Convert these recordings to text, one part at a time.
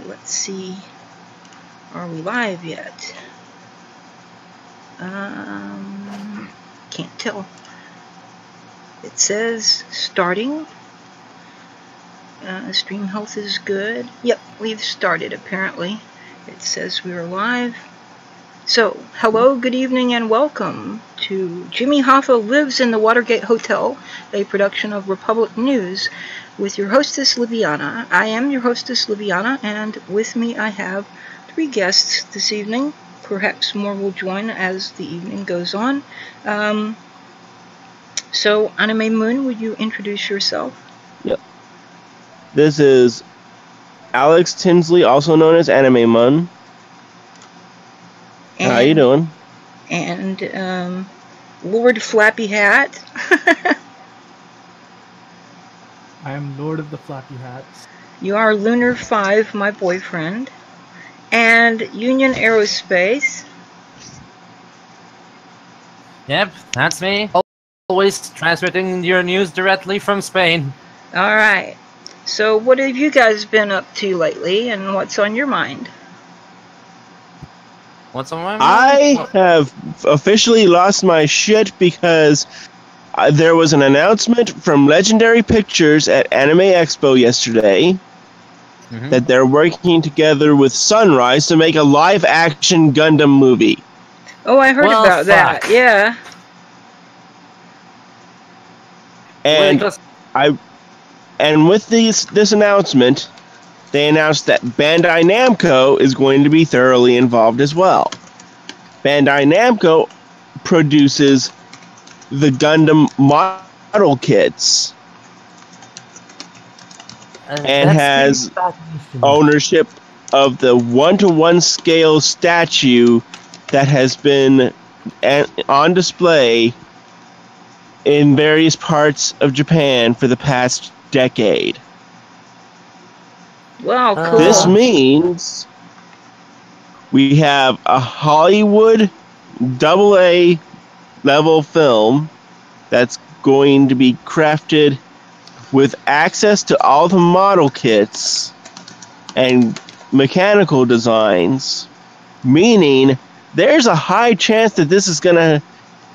let's see. Are we live yet? Can't tell. It says starting. Stream health is good. Yep, we've started apparently. It says we are live. So, hello, good evening, and welcome to Jimmy Hoffa Lives in the Watergate Hotel, a production of Republic News, with your hostess, Liviana. I am your hostess, Liviana, and with me I have 3 guests this evening. Perhaps more will join as the evening goes on. So, Anime-Mun, would you introduce yourself? Yep. This is Alex Tinsley, also known as Anime-Mun. How you doing? And Lord Flappyhat. I am Lord of the Flappyhats. You are Lunar 5, my boyfriend. And Union Aerospace. Yep, that's me. Always transmitting your news directly from Spain. Alright. So what have you guys been up to lately, and what's on your mind? What's on my mind? I have officially lost my shit because there was an announcement from Legendary Pictures at Anime Expo yesterday that they're working together with Sunrise to make a live-action Gundam movie. Oh, I heard about that. Yeah. And with this announcement, they announced that Bandai Namco is going to be thoroughly involved as well. Bandai Namco produces the Gundam model kits and has ownership of the 1-to-1 scale statue that has been on display in various parts of Japan for the past decade. Wow, cool. This means we have a Hollywood AA level film that's going to be crafted with access to all the model kits and mechanical designs, meaning there's a high chance that this is going to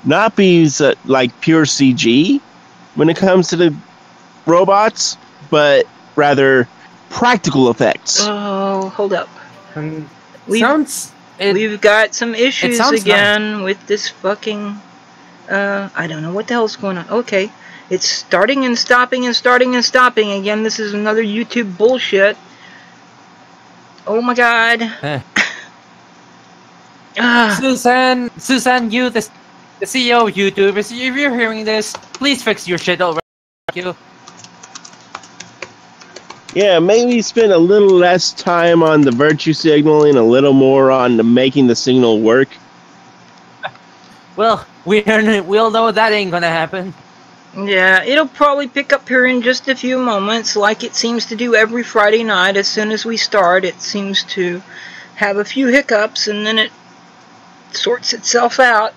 not be like pure CG when it comes to the robots, but rather practical effects. Oh, hold up. We've got some issues again with this fucking... I don't know what the hell's going on. Okay. It's starting and stopping and starting and stopping. Again, this is another YouTube bullshit. Oh my god. Susan, you, the CEO of YouTube, if you're hearing this, please fix your shit over. Thank you. Yeah, maybe spend a little less time on the virtue signaling, a little more on making the signal work. Well, we'll know that ain't gonna happen. Yeah, it'll probably pick up here in just a few moments, like it seems to do every Friday night. As soon as we start, it seems to have a few hiccups, and then it sorts itself out.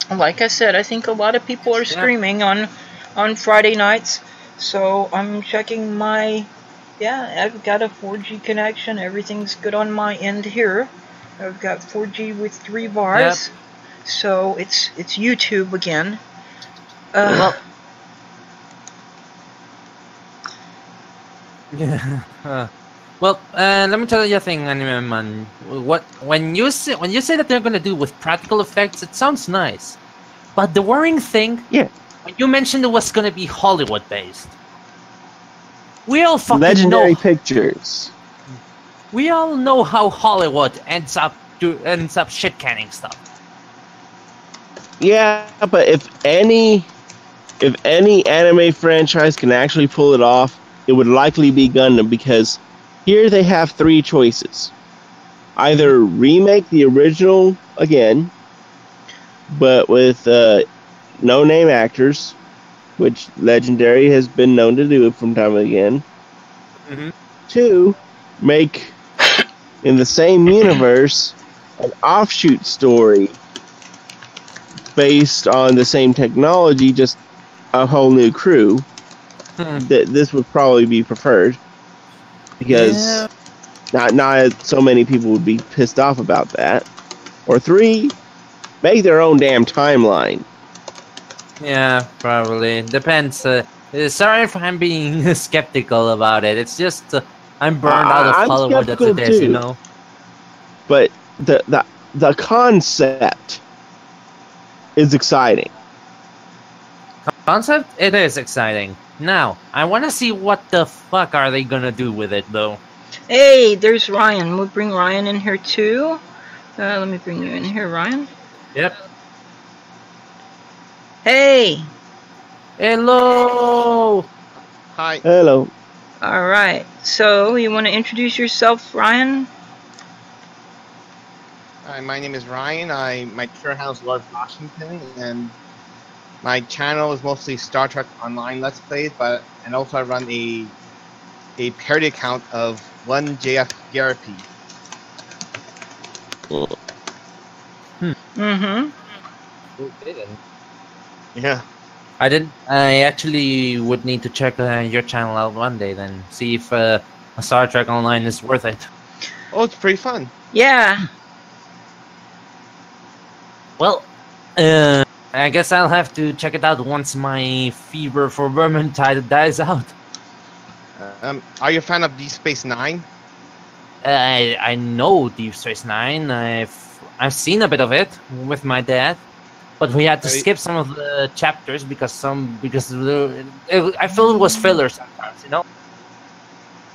Like I said, I think a lot of people are streaming on Friday nights. So I'm checking my, I've got a 4G connection. Everything's good on my end here. I've got 4G with 3 bars. Yep. So it's YouTube again. Let me tell you a thing, Anime-Mun. When you say that they're gonna do with practical effects, it sounds nice. But the worrying thing, when you mentioned it was gonna be Hollywood based, we all fucking Legendary Pictures. We all know how Hollywood ends up shit canning stuff. Yeah, but if any anime franchise can actually pull it off, it would likely be Gundam, because here they have 3 choices. Either remake the original again, but with no-name actors, which Legendary has been known to do from time and again. 2, make, in the same universe, an offshoot story based on the same technology, just a whole new crew. This would probably be preferred, because Not so many people would be pissed off about that. Or 3, make their own damn timeline. Yeah, probably. Depends. Sorry if I'm being skeptical about it. It's just I'm burned out of Hollywood as it is, you know. But the concept is exciting. Concept? It is exciting. Now, I want to see what the fuck are they gonna do with it, though. Hey, there's Ryan. We'll bring Ryan in here, too. Let me bring you in here, Ryan. Yep. Hey! Hello! Hi. Hello. Alright, so you want to introduce yourself, Ryan? Hi, my name is Ryan. My Twitter handle is Lord Blastington, and my channel is mostly Star Trek Online Let's Plays, and also I run a parody account of 1JF Therapy. Mm-hmm. Okay, then. Yeah. I actually would need to check your channel out one day, then see if a Star Trek Online is worth it. Oh, it's pretty fun. Yeah. Well, I guess I'll have to check it out once my fever for Vermintide dies out. Are you a fan of Deep Space Nine? I know Deep Space Nine. I've seen a bit of it with my dad, but we had to skip some of the chapters because I feel it was filler sometimes, you know.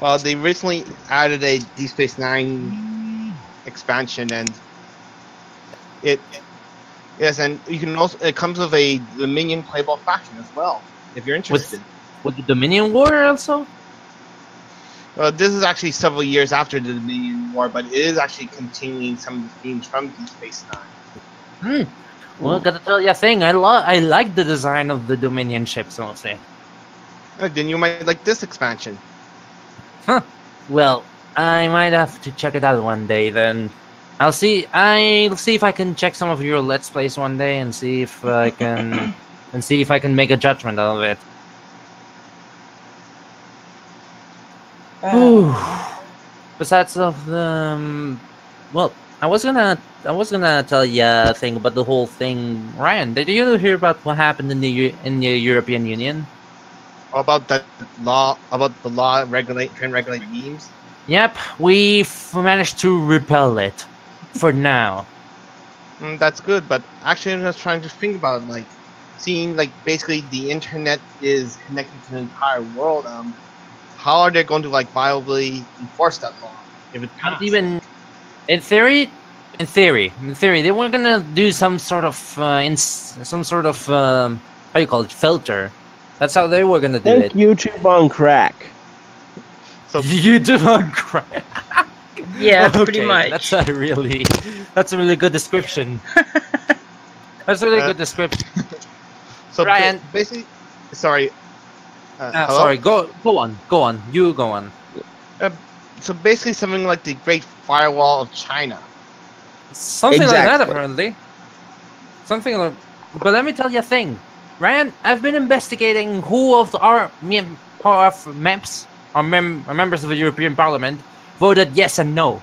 Well, they recently added a Deep Space Nine expansion, and and you can also it comes with a Dominion playable faction as well, if you're interested. With the Dominion War also. This is actually several years after the Dominion War, but it is actually continuing some of the themes from Deep Space Nine. Well, gotta tell you a thing. I like the design of the Dominion ships, mostly. Then you might like this expansion. Huh. Well, I might have to check it out one day. Then I'll see if I can check some of your Let's Plays one day and see if I can make a judgment of it. Besides of the well, I was gonna tell you a thing about the whole thing. Ryan, did you hear about what happened in the European Union? About the law trying to regulate memes? Yep, we've managed to repel it for now. That's good, but actually, I'm just trying to think about it, seeing basically the internet is connected to the entire world. How are they going to viably enforce that law? If it's not even in theory, they were gonna do some sort of how you call it, filter. That's how they were gonna do it. YouTube on crack. So YouTube on crack. Yeah, okay, pretty much. That's a really good description. That's a really good description. So Ryan, basically, sorry. Sorry, go on. You go on. So basically, something like the Great Firewall of China. Something like that, apparently. But let me tell you a thing, Ryan. I've been investigating who of our MEPs, or members of the European Parliament, voted yes and no.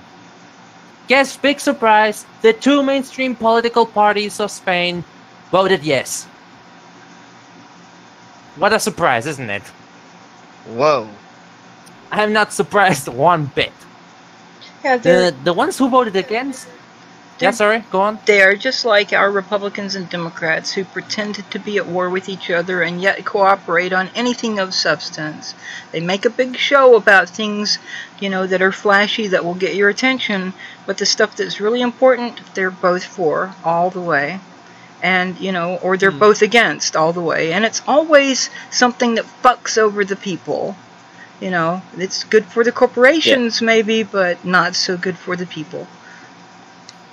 Guess, big surprise, the 2 mainstream political parties of Spain voted yes. What a surprise, isn't it? Whoa. I'm not surprised one bit. Yeah, the ones who voted against... Yeah, sorry, go on. They are just like our Republicans and Democrats who pretend to be at war with each other and yet cooperate on anything of substance. They make a big show about things, that are flashy that will get your attention, but the stuff that's really important, they're both for all the way. And, or they're both against all the way. And it's always something that fucks over the people. It's good for the corporations, maybe, but not so good for the people.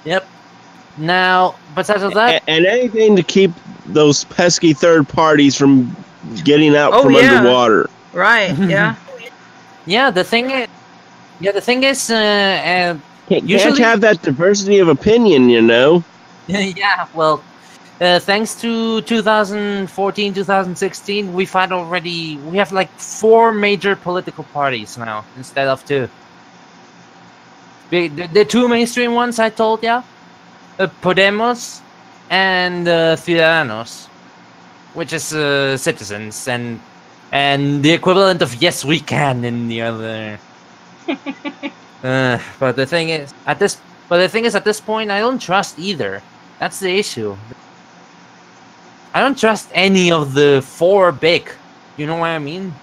Yep. Now, besides of that... And anything to keep those pesky third parties from getting out from underwater. Right, yeah. Yeah, the thing is... Can't have that diversity of opinion, Yeah, well... thanks to 2014, 2016, we have 4 major political parties now instead of 2. The two mainstream ones I told ya, Podemos and Ciudadanos, which is citizens, and the equivalent of Yes We Can in the other. But the thing is, at this point, I don't trust either. That's the issue. I don't trust any of the four big. You know what I mean?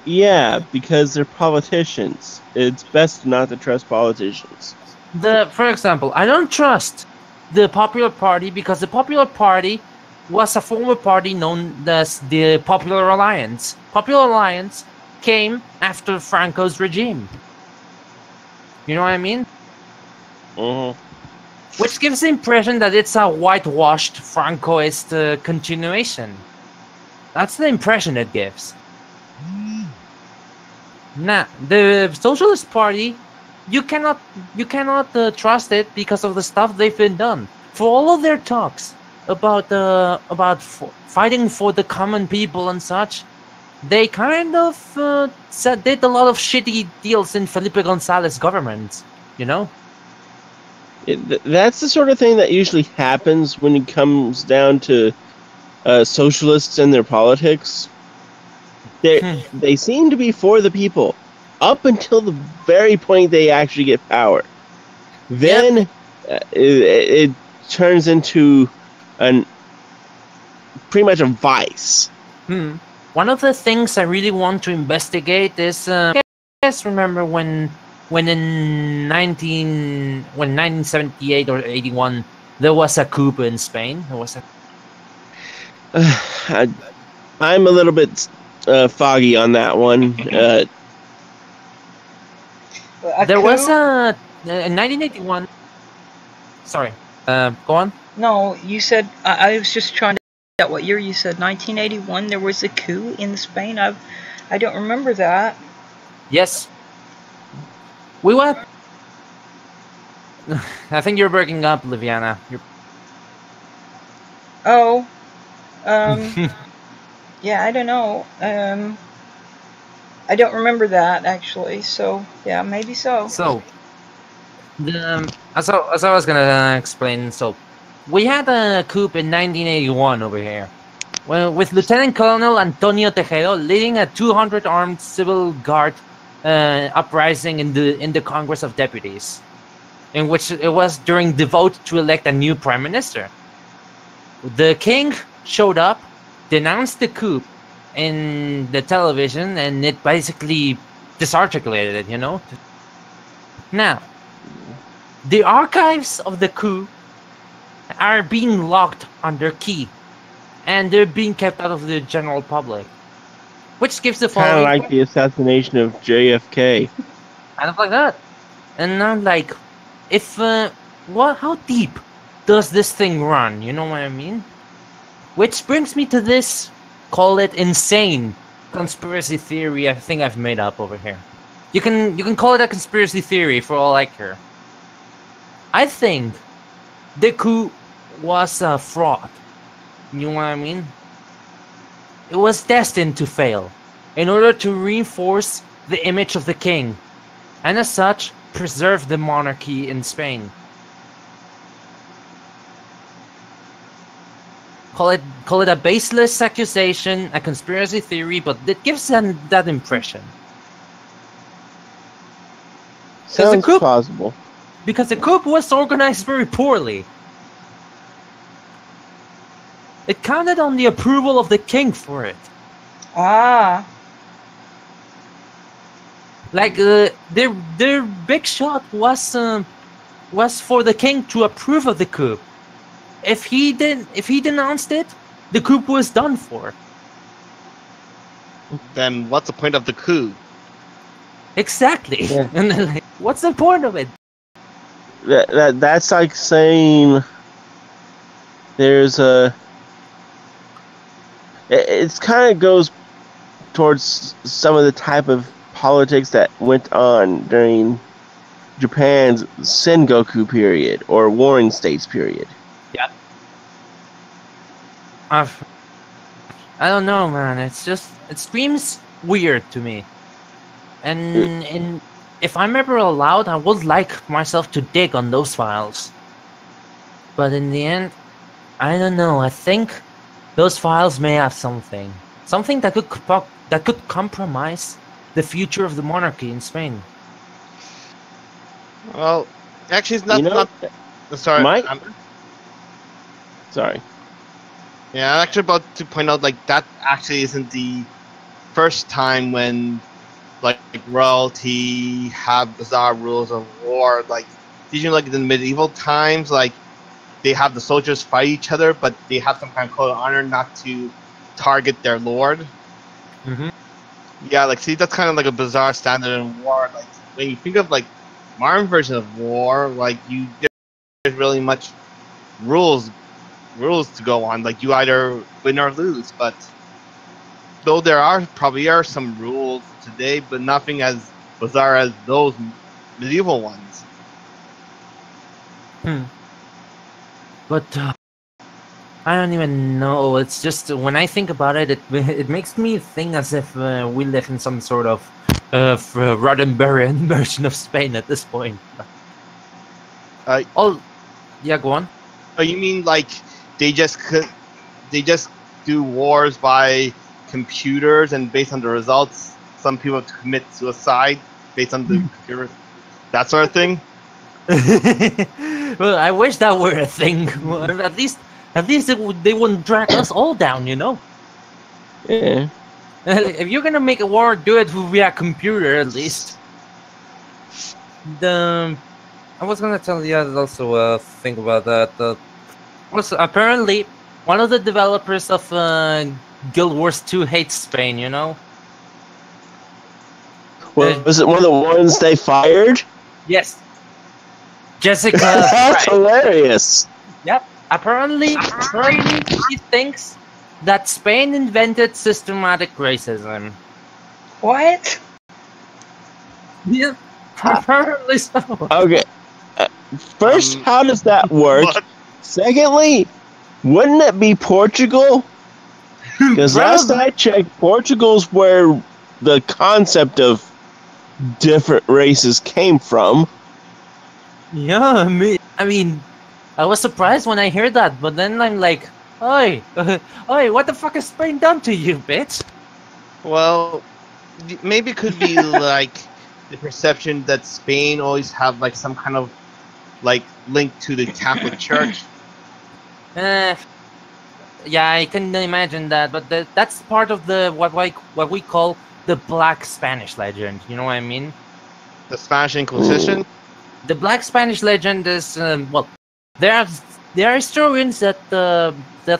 Yeah, because they're politicians. It's best not to trust politicians. For example, I don't trust the Popular Party because the Popular Party was a former party known as the Popular Alliance. Popular Alliance came after Franco's regime. You know what I mean? Mm-hmm. Which gives the impression that it's a whitewashed Francoist continuation. That's the impression it gives. Nah, the Socialist Party, you cannot trust it because of the stuff they've been done. For all of their talks about fighting for the common people and such, they kind of did a lot of shitty deals in Felipe González's government. You know. That's the sort of thing that usually happens when it comes down to socialists and their politics. They seem to be for the people up until the very point they actually get power. Then it turns into pretty much a vice. One of the things I really want to investigate is, I guess remember when in 1978 or 81 there was a coup in Spain. There was I'm a little bit foggy on that one. There was a in 1981. Sorry, go on. No, you said I was just trying to figure out what year you said. 1981. There was a coup in Spain. I don't remember that. Yes. We were. I think you're breaking up, Liviana. Oh. Yeah, I don't know. I don't remember that actually. So yeah, maybe so. So, as I was gonna explain, so we had a coup in 1981 over here, with Lieutenant Colonel Antonio Tejero leading a 200 armed civil guard uprising in the Congress of Deputies, in which it was during the vote to elect a new prime minister. The king showed up, denounced the coup in the television, and it basically disarticulated it, you know? Now, the archives of the coup are being locked under key, and they're being kept out of the general public, which gives the following... Kind of like the assassination of JFK. Kind of like that. And I'm like, how deep does this thing run? You know what I mean? Which brings me to this, call it insane conspiracy theory I think I've made up over here. You can call it a conspiracy theory for all I care. I think the coup was a fraud. You know what I mean? It was destined to fail in order to reinforce the image of the king, and as such, preserve the monarchy in Spain. Call it a baseless accusation, a conspiracy theory, but it gives them that impression. Sounds plausible. Because the coup was organized very poorly. It counted on the approval of the king for it. Ah. Like their big shot was for the king to approve of the coup. If he denounced it, the coup was done for. Then what's the point of the coup? Exactly. Yeah. And then, like, what's the point of it? That's like saying there's a... It kind of goes towards some of the type of politics that went on during Japan's Sengoku period or Warring States period. Yeah. I don't know, man. It screams weird to me. And if I'm ever allowed, I would like myself to dig on those files. But in the end, I don't know. I think those files may have something that could compromise the future of the monarchy in Spain. Well, actually, it's not. You know, not sorry, Mike? Sorry. Yeah, I'm actually about to point out like that actually isn't the first time when like royalty have bizarre rules of war. Like, did you know, like in the medieval times, like they have the soldiers fight each other, but they have some kind of code of honor not to target their lord. Mm-hmm. Yeah, like see, that's kind of like a bizarre standard in war. Like when you think of like modern version of war, like there's really much rules to go on. Like you either win or lose. But though there probably are some rules today, but nothing as bizarre as those medieval ones. But I don't even know. It's just when I think about it, it makes me think as if we live in some sort of Roddenberryan version of Spain at this point. Yeah, go on. Oh, you mean like they just do wars by computers, and based on the results, some people commit suicide based on the computer, that sort of thing? Well, I wish that were a thing. At least they wouldn't drag us all down, you know. Yeah. If you're gonna make a war, do it via computer at least. I was gonna tell you also think about that. Also, apparently, one of the developers of Guild Wars 2 hates Spain. You know. Well, was it one of the ones they fired? Yes. Jessica. That's hilarious. Yep. Apparently he thinks that Spain invented systematic racism. What? Yeah. Apparently so. Okay. First, how does that work? What? Secondly, wouldn't it be Portugal? Because last I checked, Portugal's where the concept of different races came from. Yeah, I mean, I was surprised when I heard that, but then I'm like, oi, what the fuck has Spain done to you, bitch? Well, maybe it could be like the perception that Spain always have like some kind of like link to the Catholic Church. Yeah, I can imagine that, but that's part of the what we call the Black Spanish legend. You know what I mean? The Spanish Inquisition. The Black Spanish legend is well, there are historians that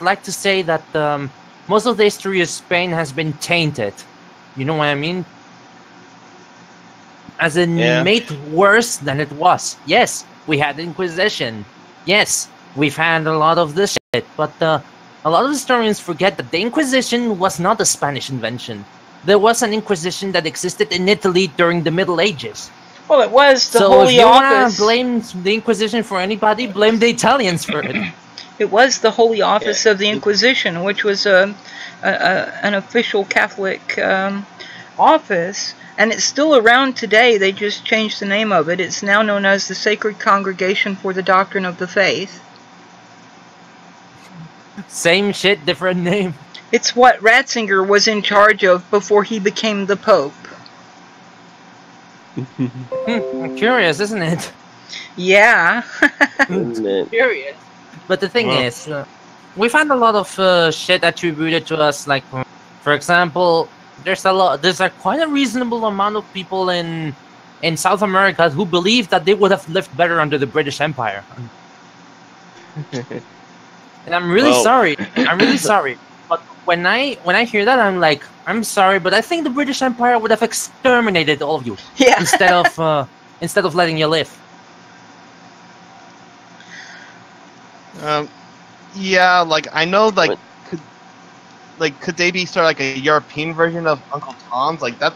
like to say that most of the history of Spain has been tainted. You know what I mean? As in, made worse than it was. Yes, we had the Inquisition. Yes, we've had a lot of this shit, but a lot of historians forget that the Inquisition was not a Spanish invention. There was an Inquisition that existed in Italy during the Middle Ages. Well, it was the so Holy if you Office. Blame the Inquisition for anybody, blame the Italians for it. It was the Holy Office of the Inquisition, which was an official Catholic office, and it's still around today. They just changed the name of it. It's now known as the Sacred Congregation for the Doctrine of the Faith. Same shit, different name. It's what Ratzinger was in charge of before he became the Pope. Curious, isn't it? Yeah. Curious. But the thing is, we've had a lot of shit attributed to us. Like, for example, there's quite a reasonable amount of people in South America who believe that they would have lived better under the British Empire. And I'm really sorry. I'm really sorry. But when I hear that, I'm like, I'm sorry, but I think the British Empire would have exterminated all of you. Yeah. instead of letting you live. Yeah, like I know, like could they be sort of like a European version of Uncle Tom's? Like that,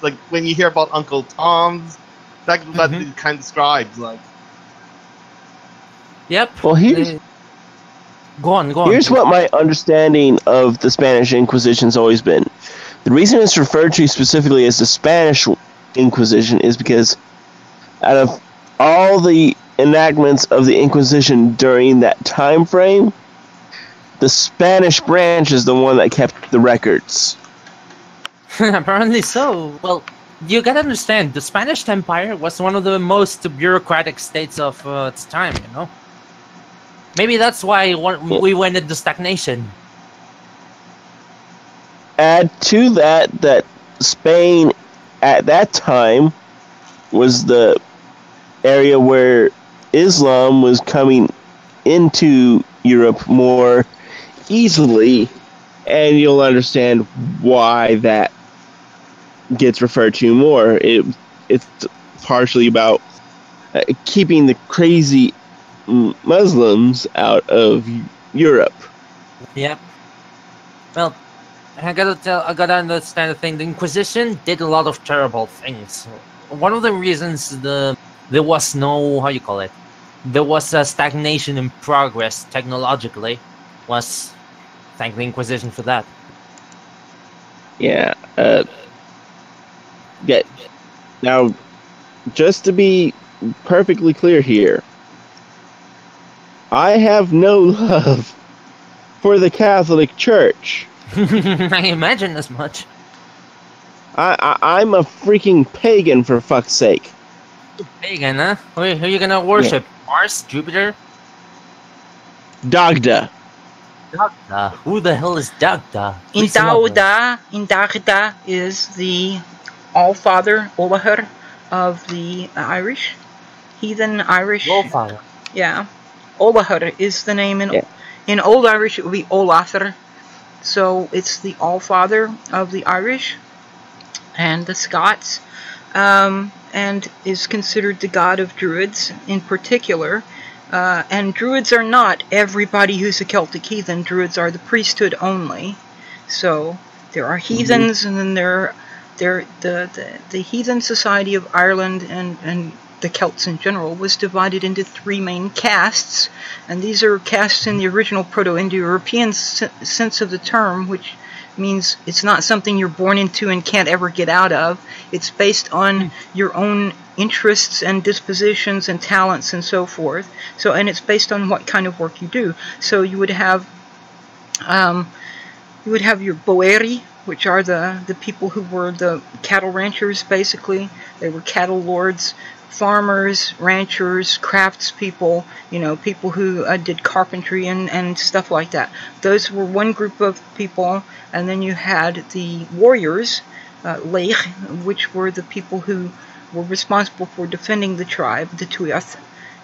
like when you hear about Uncle Tom's, that it kind of describes like. Yep. Well, go on. Here's what my understanding of the Spanish Inquisition's always been. The reason it's referred to specifically as the Spanish Inquisition is because out of all the enactments of the Inquisition during that time frame, the Spanish branch is the one that kept the records. Apparently so. Well, you gotta understand, the Spanish Empire was one of the most bureaucratic states of its time, you know? Maybe that's why we went into stagnation. Add to that Spain at that time was the area where Islam was coming into Europe more easily, and you'll understand why that gets referred to more. It's partially about keeping the crazy Muslims out of Europe. Yep. Well, I gotta understand the thing. The Inquisition did a lot of terrible things. One of the reasons there was no, how you call it, there was a stagnation in progress technologically, was thank the Inquisition for that. Yeah. Now, just to be perfectly clear here, I have no love for the Catholic Church. I imagine as much. I'm a freaking pagan, for fuck's sake. Pagan, huh? Who are you gonna worship? Yeah. Mars? Jupiter? Dagda. Dagda? Who the hell is Dagda? Dagda is the All-Father, Olahur, of the Irish. Heathen Irish. All-Father. Yeah. Olahur is the name in Old Irish. It would be Olafur. So it's the All-Father of the Irish and the Scots, and is considered the god of Druids in particular. And Druids are not everybody who's a Celtic heathen. Druids are the priesthood only. So there are heathens, and then there the heathen society of Ireland and the Celts in general was divided into three main castes, and these are castes in the original Proto-Indo-European sense of the term, which means it's not something you're born into and can't ever get out of. It's based on your own interests and dispositions and talents and so forth. So, and it's based on what kind of work you do. So you would have your boeri, which are the people who were the cattle ranchers, basically. They were cattle lords, farmers, ranchers, craftspeople, people who did carpentry and stuff like that. Those were one group of people, and then you had the warriors, leich, which were the people who were responsible for defending the tribe, the Tuath,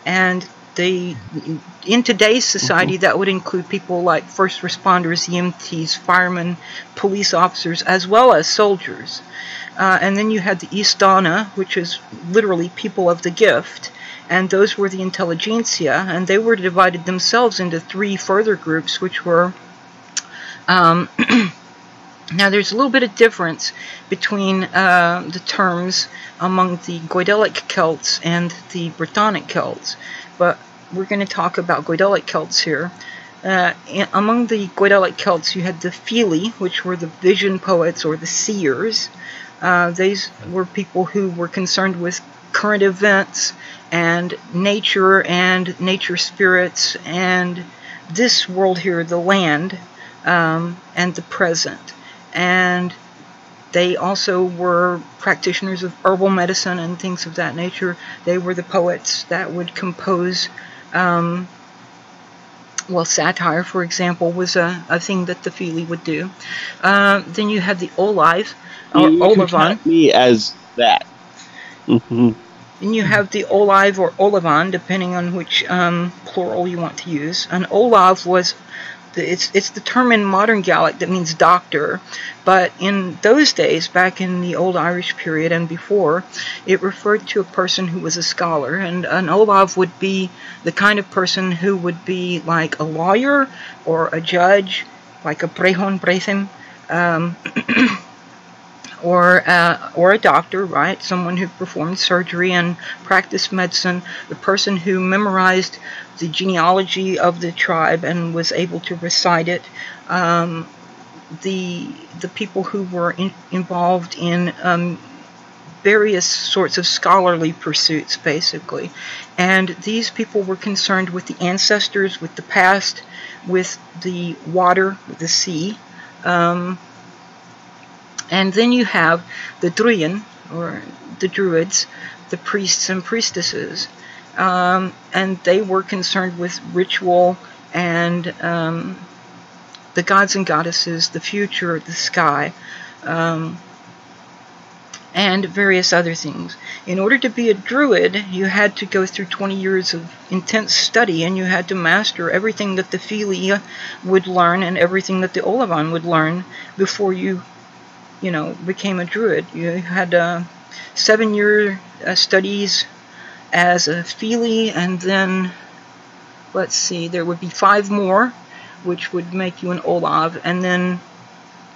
and in today's society, that would include people like first responders, EMTs, firemen, police officers, as well as soldiers. And then you had the Istana, which is literally people of the gift, and those were the intelligentsia, and they were divided themselves into three further groups, which were... Now, there's a little bit of difference between the terms among the Goidelic Celts and the Brittonic Celts, but we're going to talk about Goidelic Celts here. Among the Goidelic Celts, you had the Fili, which were the vision poets or the seers. These were people who were concerned with current events and nature spirits and this world here, the land, and the present. And they also were practitioners of herbal medicine and things of that nature. They were the poets that would compose, satire, for example, was a thing that the Fili would do. Then you had the Olive, or Olavan. Me as that. Then you have the Olive or Olavan, depending on which plural you want to use. An Olav was... It's the term in modern Gaelic that means doctor, but in those days, back in the Old Irish period and before, it referred to a person who was a scholar, and an Olav would be the kind of person who would be like a lawyer or a judge, like a brehon brethim, or a doctor, right? Someone who performed surgery and practiced medicine, the person who memorized the genealogy of the tribe and was able to recite it, the people who were involved in various sorts of scholarly pursuits, basically. And these people were concerned with the ancestors, with the past, with the water, the sea. And then you have the Druiden, or the Druids, the priests and priestesses. And they were concerned with ritual and the gods and goddesses, the future, the sky, and various other things. In order to be a druid, you had to go through 20 years of intense study, and you had to master everything that the Fili would learn and everything that the Olavan would learn before you became a druid. You had 7-year studies as a Fili, and then, let's see, there would be 5 more, which would make you an Olav, and then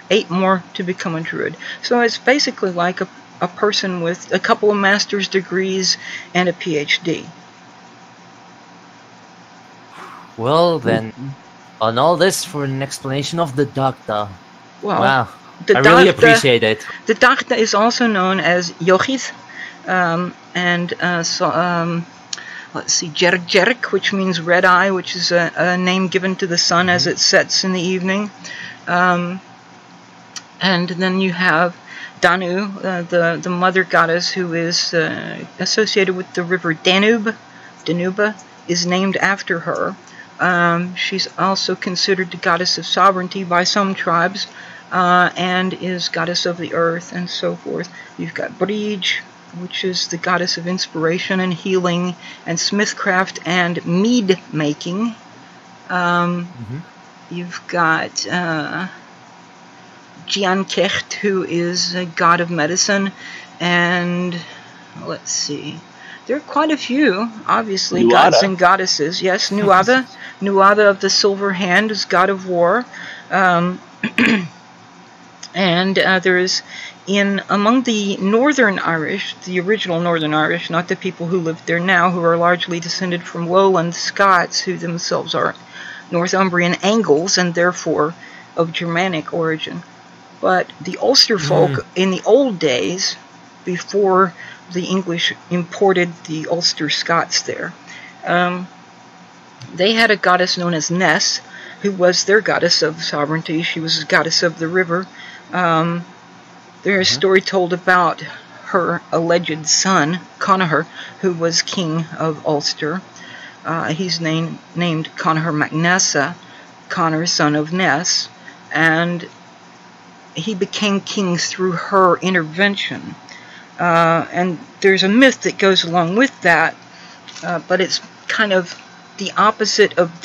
8 more to become a druid. So it's basically like a person with a couple of master's degrees and a PhD. Well then, on all this for an explanation of the Doctor. Well, wow, I really appreciate it. The Doctor is also known as Yochith, let's see, Jerk, which means red eye, which is a name given to the sun as it sets in the evening. And then you have Danu, the mother goddess, who is associated with the river Danube. Danuba is named after her. She's also considered the goddess of sovereignty by some tribes, and is goddess of the earth and so forth. You've got Brij, which is the goddess of inspiration and healing and smithcraft and mead making. You've got Giankecht, who is a god of medicine, and let's see, there are quite a few, obviously, Nuada. Gods and goddesses. Yes, Nuada. Nuada of the silver hand is god of war. And there is, among the Northern Irish, the original Northern Irish, not the people who live there now, who are largely descended from lowland Scots, who themselves are Northumbrian Angles, and therefore of Germanic origin. But the Ulster folk, in the old days, before the English imported the Ulster Scots there, they had a goddess known as Ness, who was their goddess of sovereignty. She was a goddess of the river. There is a story told about her alleged son, Connachar, who was king of Ulster. He's named Connachar MacNessa, Conor, son of Ness, and he became king through her intervention. And there's a myth that goes along with that, but it's kind of the opposite of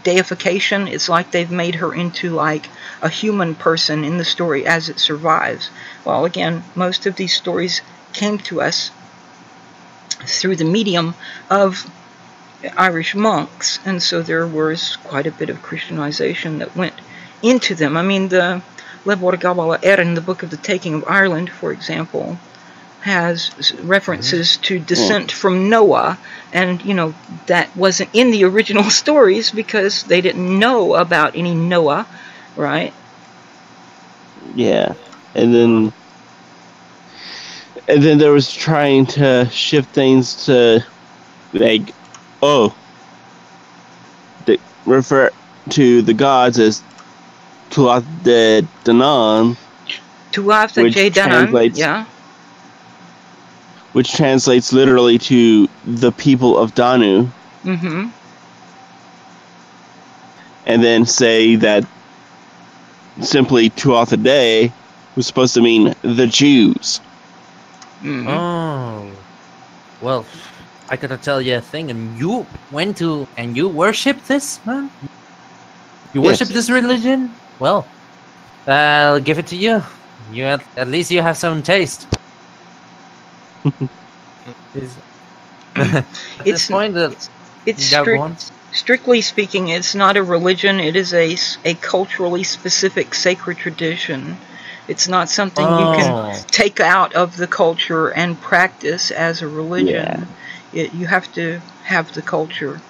deification. It's like they've made her into like a human person in the story as it survives. Well, again, most of these stories came to us through the medium of Irish monks, and so there was quite a bit of Christianization that went into them. I mean, the Le Borgabala in the Book of the Taking of Ireland, for example, has references to descent from Noah, and that wasn't in the original stories because they didn't know about any Noah, right? Yeah, and then there was trying to shift things to like, they refer to the gods as Tuath de Danann, which translates literally to the people of Danu. And then say that simply Tuatha Dé was supposed to mean the Jews. Oh, well, I gotta tell you a thing, and you went to and you worship this, man? You worship this religion? Well, I'll give it to you. At least you have some taste. Strictly speaking, it's not a religion. It is a culturally specific sacred tradition. It's not something you can take out of the culture and practice as a religion. You have to have the culture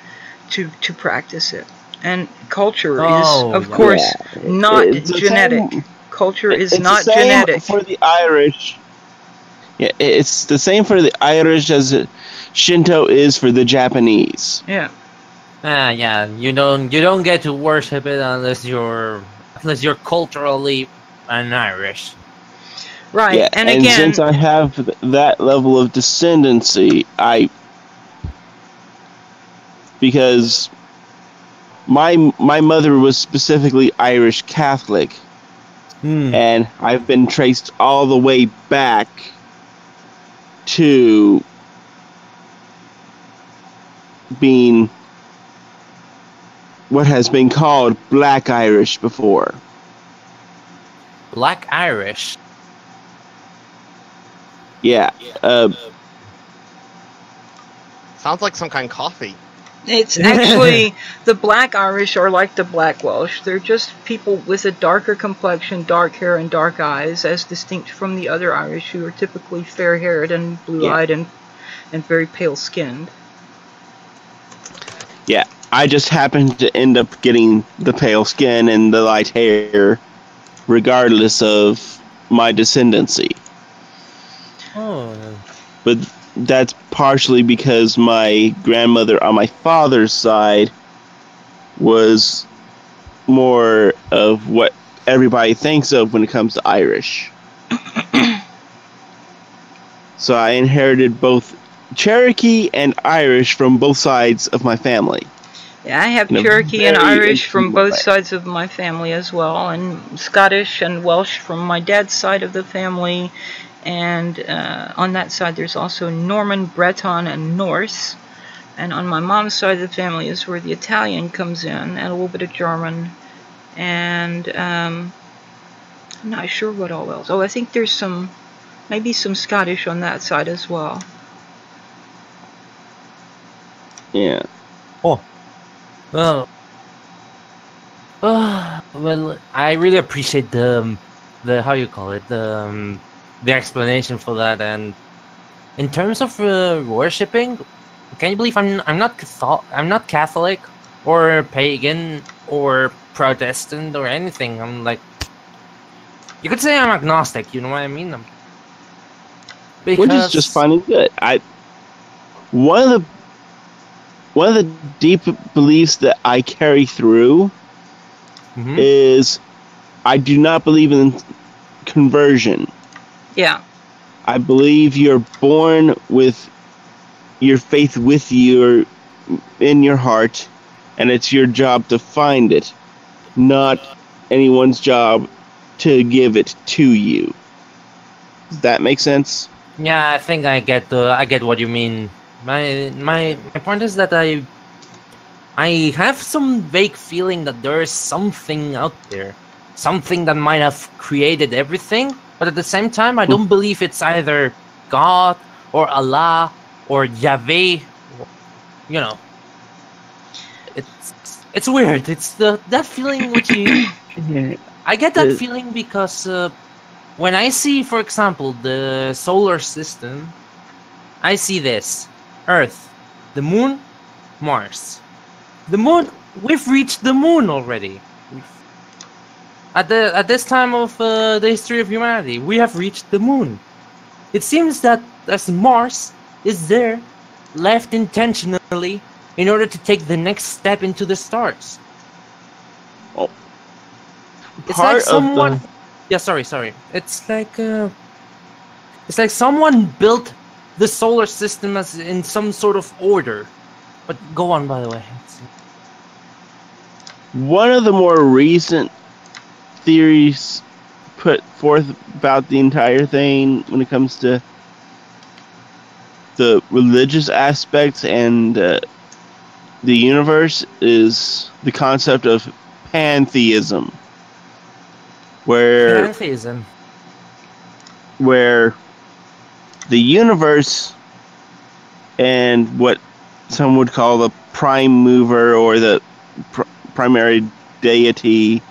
to practice it. And culture is, of course, not genetic. culture is it's not the same genetic. For the Irish. Yeah, it's the same for the Irish as Shinto is for the Japanese. Yeah. Yeah. You don't get to worship it unless you're culturally an Irish. Right. Yeah, and and again, since I have that level of descendancy, because my mother was specifically Irish Catholic, and I've been traced all the way back to being what has been called Black Irish before. Black Irish? Yeah. Sounds like some kind of coffee. it's actually, the Black Irish are like the Black Welsh. They're just people with a darker complexion, dark hair, and dark eyes, as distinct from the other Irish, who are typically fair-haired and blue-eyed and very pale-skinned. Yeah, I just happened to end up getting the pale skin and the light hair, regardless of my descendancy. Oh. But that's partially because my grandmother on my father's side was more of what everybody thinks of when it comes to Irish. So I inherited both Cherokee and Irish from both sides of my family. Yeah, I have In a Cherokee and very Irish from intimate both way. sides of my family as well, and Scottish and Welsh from my dad's side of the family, and on that side there's also Norman, Breton, and Norse, and on my mom's side of the family is where the Italian comes in, and a little bit of German, and I'm not sure what all else. Oh, I think there's maybe some Scottish on that side as well. Yeah. Oh. Well, I really appreciate the how you call it, the explanation for that. And in terms of worshipping, can you believe I'm not Catholic or pagan or Protestant or anything? I'm like, you could say I'm agnostic. You know what I mean? Which is just fine and good. One of the deep beliefs that I carry through is I do not believe in conversion. Yeah. I believe you're born with your faith with you in your heart, and it's your job to find it, not anyone's job to give it to you. Does that make sense? Yeah, I think I get what you mean. My point is that I have some vague feeling that there is something out there, something that might have created everything, but at the same time I don't believe it's either God or Allah or Yahweh. You know, it's weird. It's that feeling which you I get that feeling because when I see, for example, the solar system, I see this: Earth, the Moon, Mars. The Moon, we've reached the Moon already. At this time of the history of humanity, we have reached the Moon. It seems that as Mars is there, left intentionally, in order to take the next step into the stars. Oh. It's like someone. Yeah, sorry. It's like someone built the solar system as in some sort of order. But go on, by the way. One of the more recent theories put forth about the entire thing when it comes to the religious aspects and the universe is the concept of pantheism. Where the universe and what some would call the prime mover or the primary deity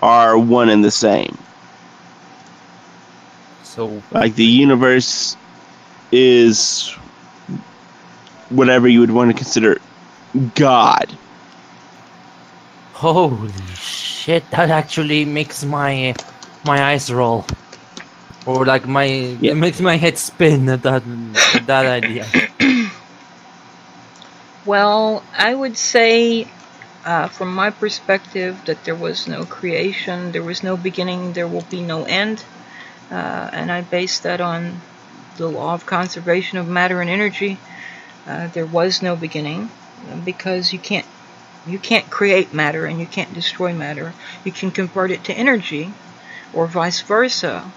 are one and the same. So, like, the universe is whatever you would want to consider God. Holy shit! That actually makes my eyes roll, or like it makes my head spin at that idea. Well, I would say, from my perspective, that there was no creation, there was no beginning, there will be no end, and I base that on the law of conservation of matter and energy. There was no beginning, because you can't create matter and you can't destroy matter. You can convert it to energy, or vice versa.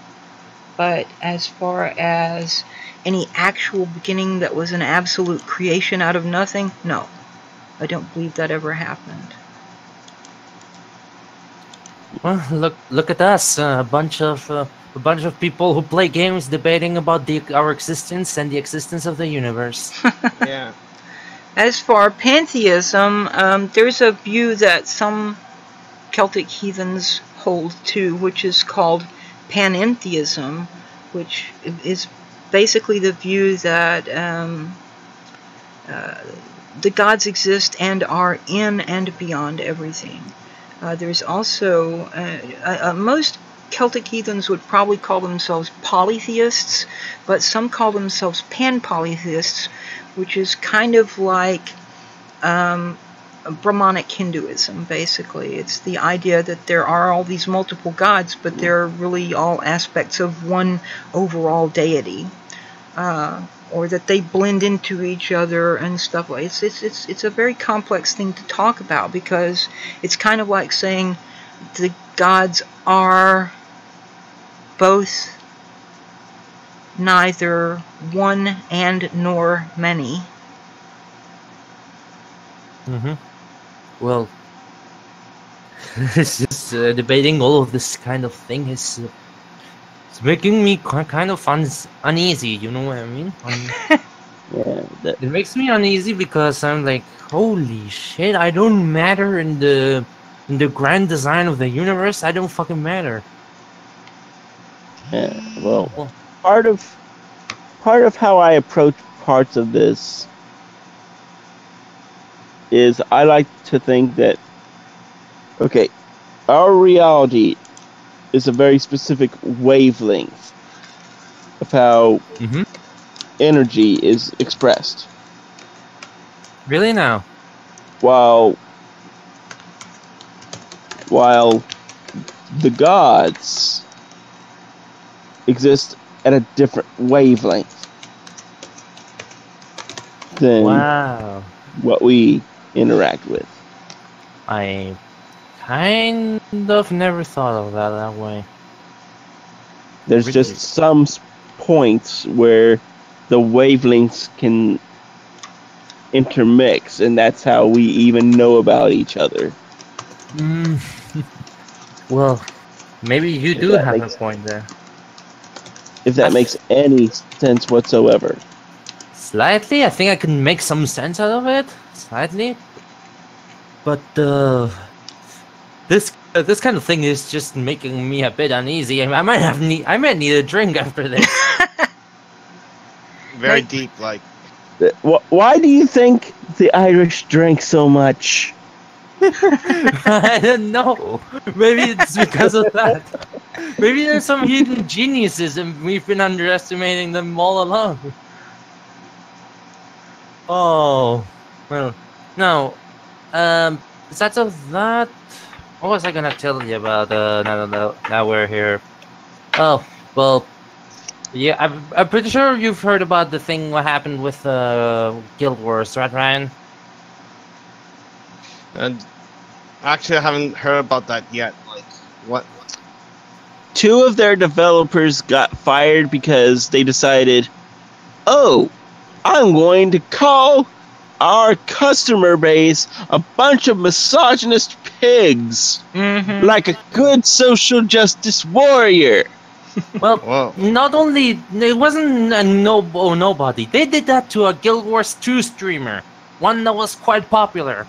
But as far as any actual beginning that was an absolute creation out of nothing, no. I don't believe that ever happened. Well, look at us, a bunch of people who play games debating about our existence and the existence of the universe. Yeah. As for pantheism, there's a view that some Celtic heathens hold to, which is called panentheism, which is basically the view that the gods exist and are in and beyond everything. There's also most Celtic heathens would probably call themselves polytheists, but some call themselves pan-polytheists, which is kind of like Brahmanic Hinduism, basically. It's the idea that there are all these multiple gods, but they're really all aspects of one overall deity, or that they blend into each other and stuff like it's a very complex thing to talk about, because it's kind of like saying the gods are both neither one and nor many. Well, it's just debating all of this kind of thing is it's making me kind of uneasy. You know what I mean? It makes me uneasy because I'm like, holy shit! I don't matter in the grand design of the universe. I don't fucking matter. Yeah. Well, part of how I approach parts of this is I like to think that, okay, our reality is a very specific wavelength of how energy is expressed. Really now? While the gods exist at a different wavelength than what we interact with. I kind of never thought of that way. There's Really? just some points where the wavelengths can intermix, and that's how we even know about each other. Well, maybe you do have a point there. If that makes any sense whatsoever. Slightly, I think I can make some sense out of it. Slightly, but this kind of thing is just making me a bit uneasy. I might need a drink after this. Very deep, like. Why do you think the Irish drink so much? I don't know. Maybe it's because of that. Maybe there's some hidden geniuses and we've been underestimating them all along. Oh, well, no. Besides of that, what was I gonna tell you about now we're here? Oh, well, yeah, I'm pretty sure you've heard about the thing what happened with Guild Wars, right, Ryan? Actually, I haven't heard about that yet. Like, what? 2 of their developers got fired because they decided, oh, I'm going to call our customer base a bunch of misogynist pigs, like a good social justice warrior. Well, not only it wasn't a nobody. They did that to a Guild Wars 2 streamer, one that was quite popular.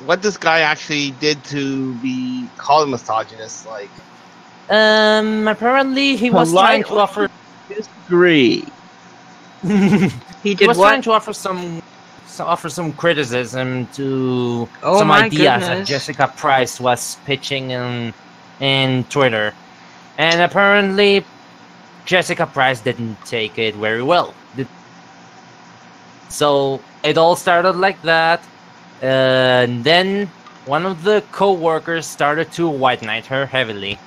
What this guy actually did to be called misogynist? Like, apparently he was trying to offer. Disagree. He was trying to offer some offer some criticism to Oh some my ideas that goodness. Jessica Price was pitching in Twitter, and apparently Jessica Price didn't take it very well. So it all started like that, and then one of the co-workers started to white knight her heavily.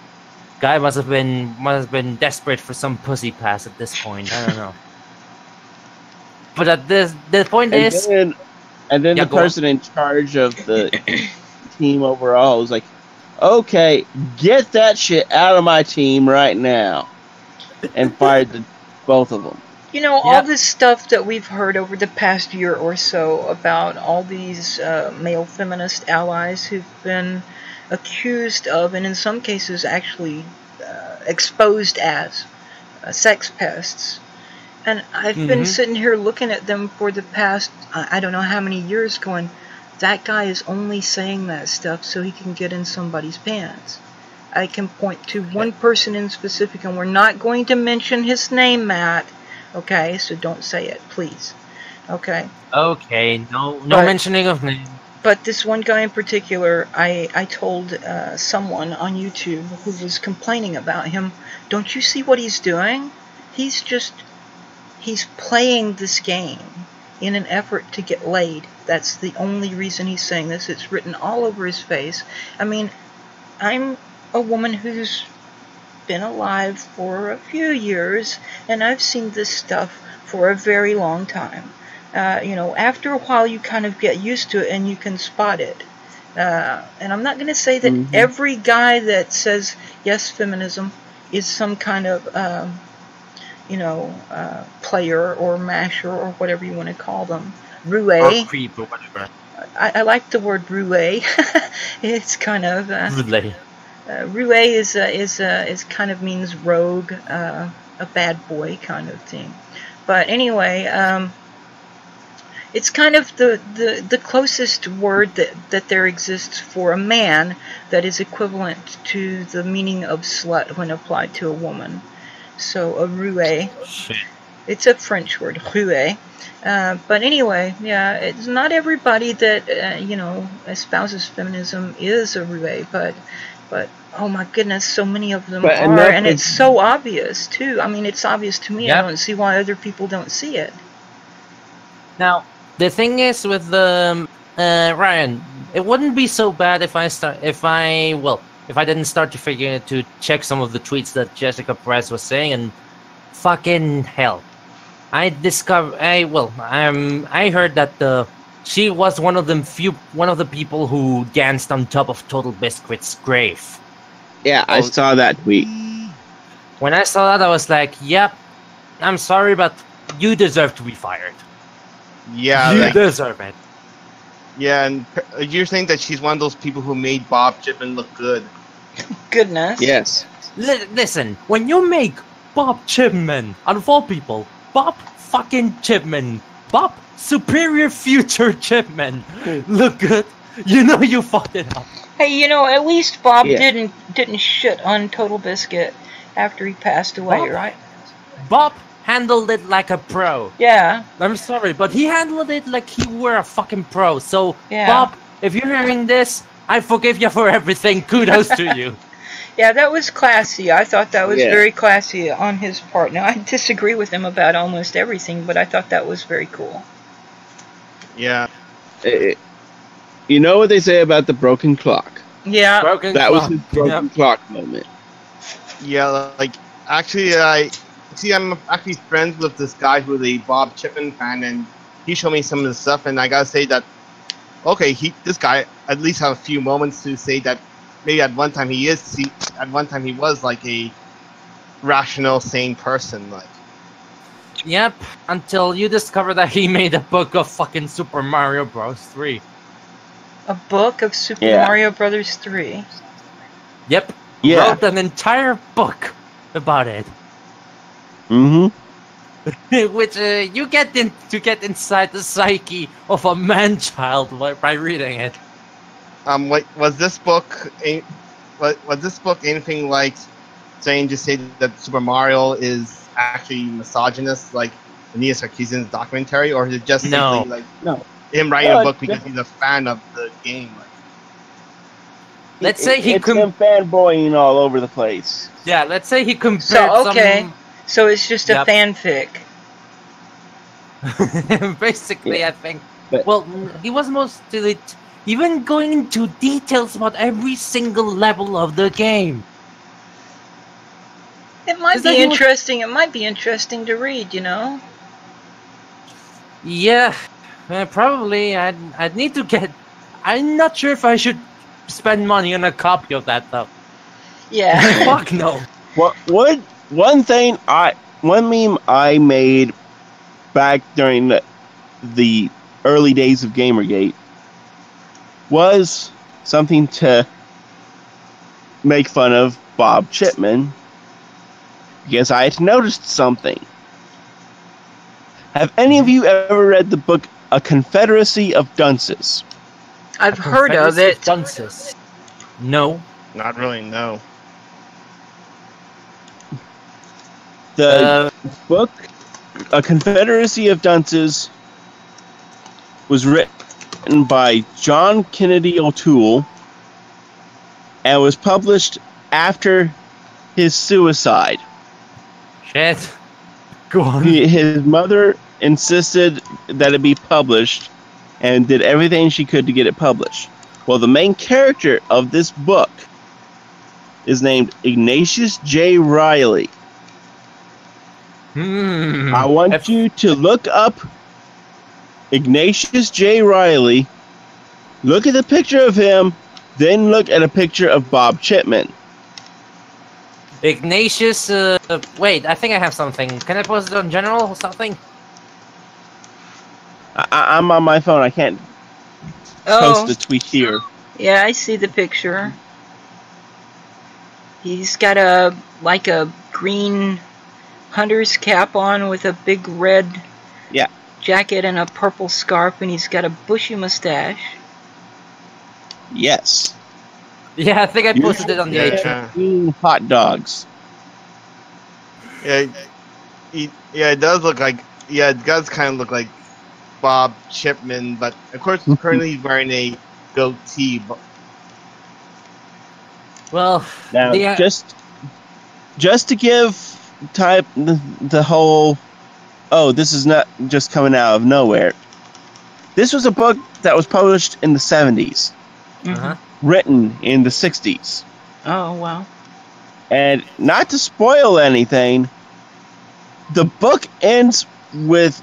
Guy must have been desperate for some pussy pass at this point. I don't know. But at the point is, and then Yeah, the go on. person in charge of the team overall was like, "Okay, get that shit out of my team right now," and fired both of them. You know, Yeah. all this stuff that we've heard over the past year or so about all these male feminist allies who've been accused of, and in some cases actually exposed as, sex pests. And I've been sitting here looking at them for the past, I don't know how many years, going, that guy is only saying that stuff so he can get in somebody's pants. I can point to one person in specific, and we're not going to mention his name, Matt. Okay, so don't say it, please. Okay. okay, no But- mentioning of name. But this one guy in particular, I told someone on YouTube who was complaining about him, don't you see what he's doing? He's playing this game in an effort to get laid. That's the only reason he's saying this. It's written all over his face. I mean, I'm a woman who's been alive for a few years, and I've seen this stuff for a very long time. You know, after a while you kind of get used to it and you can spot it. And I'm not going to say that every guy that says yes feminism is some kind of player or masher or whatever you want to call them. Roue. Or creep or whatever. I like the word roue. It's kind of Really. roue is kind of means rogue, a bad boy kind of thing. But anyway, it's kind of the closest word that there exists for a man that is equivalent to the meaning of slut when applied to a woman. So a roue. Shit. It's a French word, roue. But anyway, yeah, it's not everybody that espouses feminism is a roue, but oh my goodness, so many of them But are, enough and of- it's so obvious too. I mean, it's obvious to me. I Yep. don't see why other people don't see it. Now, the thing is with the Ryan, it wouldn't be so bad if I didn't start to check some of the tweets that Jessica Price was saying, and fucking hell, I heard that she was one of the people who danced on top of Total Biscuit's grave. Yeah, I saw that tweet. When I saw that, I was like, "Yep, I'm sorry, but you deserve to be fired. Yeah, You like, deserve it." yeah, and you're saying that she's one of those people who made Bob Chipman look good. Goodness. Yes. Listen, when you make Bob Chipman, out of all people, Bob fucking Chipman, Bob Superior Future Chipman, look good, you know you fucked it up. Hey, at least Bob Yeah. didn't shit on Total Biscuit after he passed away, Bob? right? Bob handled it like a pro. Yeah. I'm sorry, but he handled it like he were a fucking pro. So, Yeah. Bob, if you're hearing this, I forgive you for everything. Kudos to you. Yeah, that was classy. I thought that was Yeah. very classy on his part. Now, I disagree with him about almost everything, but I thought that was very cool. Yeah. You know what they say about the broken clock? Yeah. Broken That was clock. his broken Yep. clock moment. Yeah, like, actually, I'm actually friends with this guy who's a Bob Chipman fan, and he showed me some of the stuff, and I gotta say that, okay, this guy at least have a few moments to say that maybe at one time he was like a rational, sane person, like. Yep, until you discover that he made a book of fucking Super Mario Bros. 3. A book of Super Yeah. Mario Brothers 3. Yep. Yeah. Wrote an entire book about it. Mm-hmm. Which you get to get inside the psyche of a man-child by reading it. Was this book anything like saying that Super Mario is actually misogynist? Like, Nia Sarkeesian's documentary, or is it just No. simply like No. him writing a book because he's a fan of the game? Like, Let's say he it's him fanboying all over the place. Yeah, let's say he compared So, okay. some... So it's just a Yep. fanfic. Basically, Yeah. I think. But- Well, he was mostly even going into details about every single level of the game. It might Is that be he was- interesting. It might be interesting to read, you know? Yeah, probably. I'd need to get. I'm not sure if I should spend money on a copy of that though. Yeah. Fuck no. One meme I made back during the early days of Gamergate was something to make fun of Bob Chipman, because I had noticed something. Have any of you ever read the book A Confederacy of Dunces? I've heard of it. Dunces. No. not really. No. The book A Confederacy of Dunces was written by John Kennedy O'Toole and was published after his suicide. Shit. Go on. His mother insisted that it be published and did everything she could to get it published. Well, the main character of this book is named Ignatius J. Riley. I want you to look up Ignatius J. Riley, look at the picture of him, then look at a picture of Bob Chipman. Ignatius. Wait, I think I have something. Can I post it on general or something? I'm on my phone. I can't Oh, post a tweet here. yeah, I see the picture. He's got a green hunter's cap on with a big red Yeah. jacket and a purple scarf, and he's got a bushy mustache. Yes. Yeah, I think I posted it on the Yeah. Patreon. Hot dogs. Yeah, it does look like. Yeah, it does kind of look like Bob Chipman, but of course, currently he's wearing a goatee. But Well, Now, the, just to give type the whole, oh, this is not just coming out of nowhere. This was a book that was published in the 70s, uh-huh. written in the 60s. Oh, wow. And not to spoil anything, the book ends with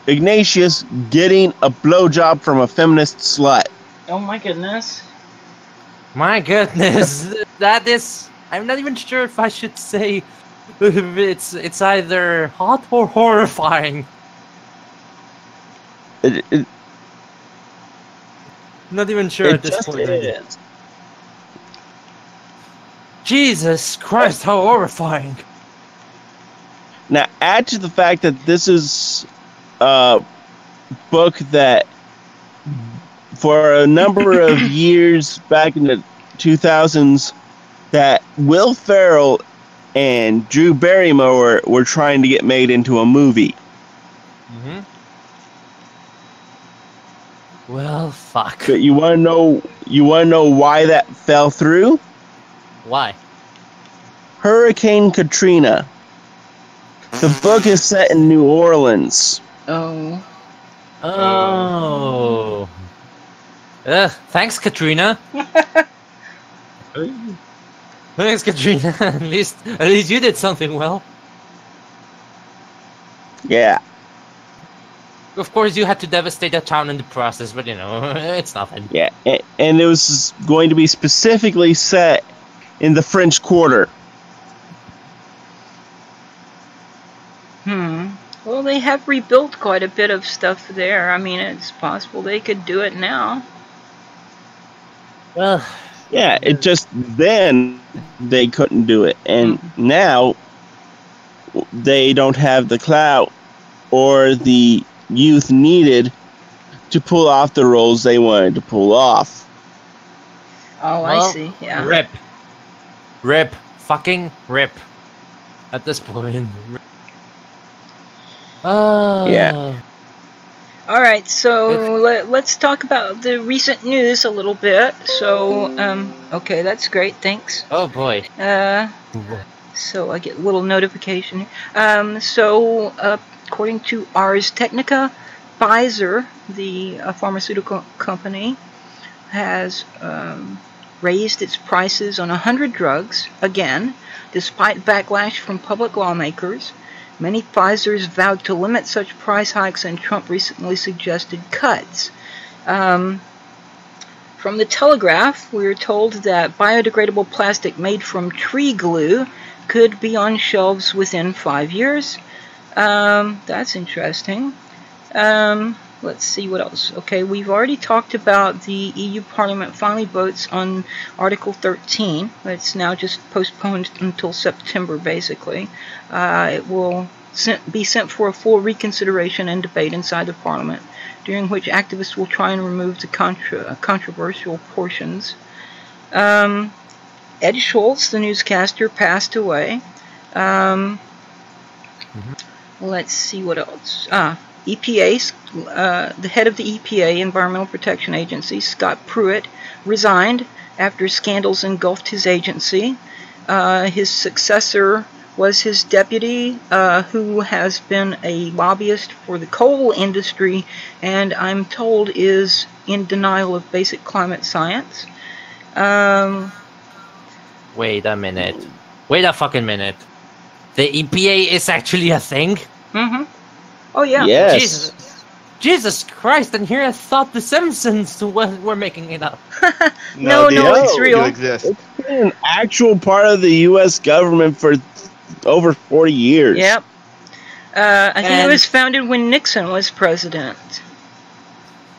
Ignatius getting a blowjob from a feminist slut. Oh, my goodness. My goodness, that is. I'm not even sure if I should say it's either hot or horrifying. Not even sure at this point. is. Jesus Christ, how horrifying! Now, add to the fact that this is a book that, for a number of years back in the 2000s, that Will Ferrell and Drew Barrymore were trying to get made into a movie. Mm-hmm. Well, fuck. But you want to know why that fell through? Why? Hurricane Katrina. The book is set in New Orleans. Oh. Oh. Thanks, Katrina. Thanks, Katrina. at least you did something well. Yeah. Of course, you had to devastate a town in the process, but you know, it's nothing. Yeah, and it was going to be specifically set in the French Quarter. Well, they have rebuilt quite a bit of stuff there. I mean, it's possible they could do it now. Well, Yeah, it just then they couldn't do it, and now they don't have the clout or the youth needed to pull off the roles they wanted to pull off. Oh, well, I see. Yeah. Rip. Fucking rip. At this point. Yeah. All right, so let's talk about the recent news a little bit. So, okay, that's great. Thanks. Oh boy. So I get a little notification. So according to Ars Technica, Pfizer, the pharmaceutical company, has raised its prices on 100 drugs again, despite backlash from public lawmakers. Many Pfizers vowed to limit such price hikes, and Trump recently suggested cuts. From the Telegraph, we were told that biodegradable plastic made from tree glue could be on shelves within 5 years. That's interesting. Let's see what else. Okay, we've already talked about the EU Parliament finally votes on Article 13. It's now just postponed until September, basically. It will be sent for a full reconsideration and debate inside the Parliament, during which activists will try and remove the controversial portions. Ed Schultz, the newscaster, passed away. Let's see what else. EPA, the head of the EPA, Environmental Protection Agency, Scott Pruitt, resigned after scandals engulfed his agency. His successor was his deputy, who has been a lobbyist for the coal industry, and I'm told is in denial of basic climate science. Wait a minute. Wait a fucking minute. The EPA is actually a thing? Mm-hmm. Oh, yeah. Yes. Jesus Christ, and here I thought the Simpsons were making it up. No, it's real. Exist. It's been an actual part of the U.S. government for over 40 years. Yep. I think it was founded when Nixon was president.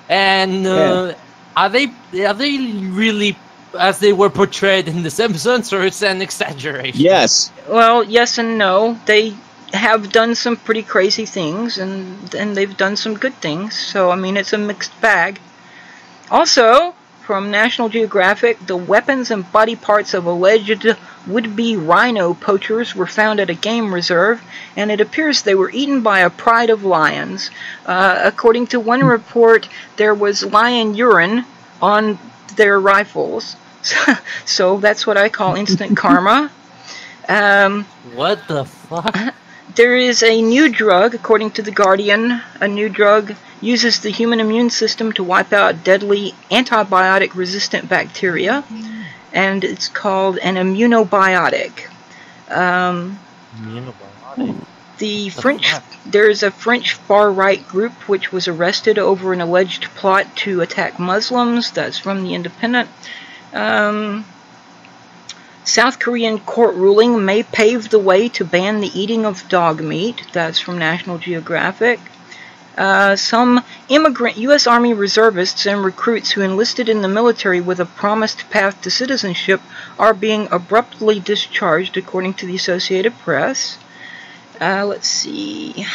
And are they really as they were portrayed in The Simpsons, or it's an exaggeration? Yes. Well, yes and no. They have done some pretty crazy things, and they've done some good things. So, I mean, it's a mixed bag. Also, from National Geographic, the weapons and body parts of alleged would-be rhino poachers were found at a game reserve, and it appears they were eaten by a pride of lions. According to one report, there was lion urine on their rifles. So that's what I call instant karma. What the fuck? There is a new drug, according to The Guardian. A new drug uses the human immune system to wipe out deadly antibiotic-resistant bacteria, and it's called an immunobiotic. Immunobiotic? There's a French far-right group which was arrested over an alleged plot to attack Muslims. That's from The Independent. South Korean court ruling may pave the way to ban the eating of dog meat. That's from National Geographic. Some immigrant U.S. Army reservists and recruits who enlisted in the military with a promised path to citizenship are being abruptly discharged, according to the Associated Press. Let's see.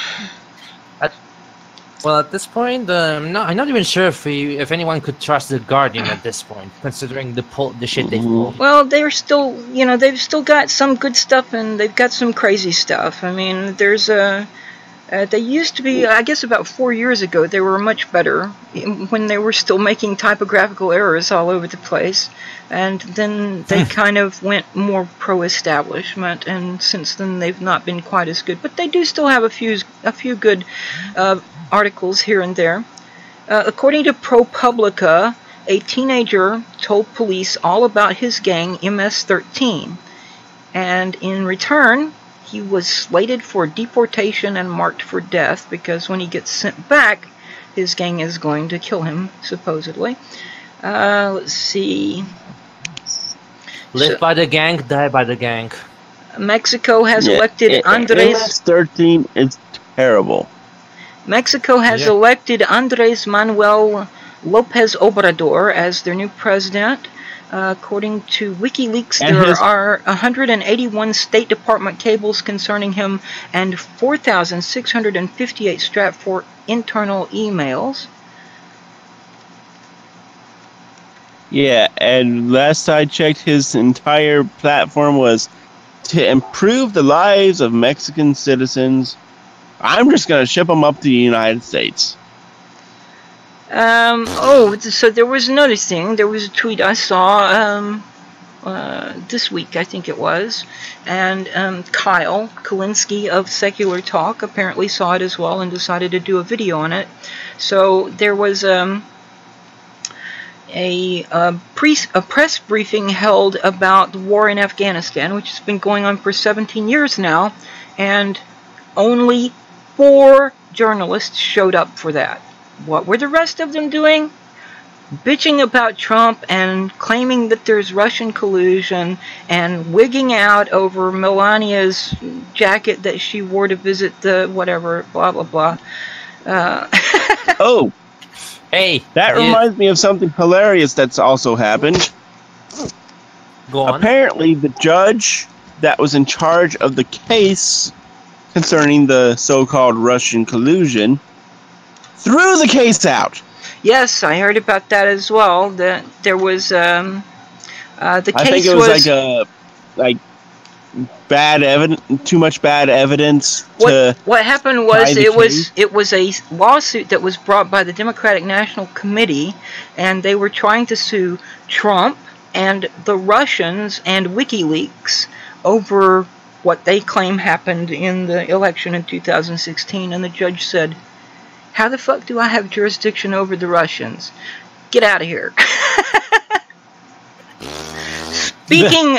Well, at this point, I'm not even sure if anyone could trust the Guardian at this point, considering the shit they've pulled. Well, they're still, they've still got some good stuff, and they've got some crazy stuff. I mean, there's they used to be, I guess about 4 years ago, they were much better when they were still making typographical errors all over the place. And then they kind of went more pro-establishment, and since then they've not been quite as good. But they do still have a few good articles here and there. According to ProPublica, a teenager told police all about his gang MS-13, and in return, he was slated for deportation and marked for death, because when he gets sent back, his gang is going to kill him, supposedly. Let's see. Live by the gang, die by the gang. Mexico has elected Andres... MS-13 is terrible. Mexico has elected Andres Manuel Lopez Obrador as their new president. According to WikiLeaks, there are 181 State Department cables concerning him and 4,658 Stratfor internal emails. Yeah, and last I checked, his entire platform was to improve the lives of Mexican citizens I'm just going to ship them up to the United States. So there was another thing. There was a tweet I saw this week, I think it was, and Kyle Kalinske of Secular Talk apparently saw it as well and decided to do a video on it. So there was a press briefing held about the war in Afghanistan, which has been going on for 17 years now, and only 4 journalists showed up for that. What were the rest of them doing? Bitching about Trump and claiming that there's Russian collusion and wigging out over Melania's jacket that she wore to visit the whatever, blah, blah, blah. Oh! Hey! That reminds me of something hilarious that's also happened. Go on. Apparently, the judge that was in charge of the case concerning the so-called Russian collusion threw the case out. Yes, I heard about that as well. That there was the case I think it was like bad evidence, too much bad evidence. What happened was it was a lawsuit that was brought by the Democratic National Committee, and they were trying to sue Trump and the Russians and WikiLeaks over what they claim happened in the election in 2016, and the judge said, "How the fuck do I have jurisdiction over the Russians? Get out of here." Speaking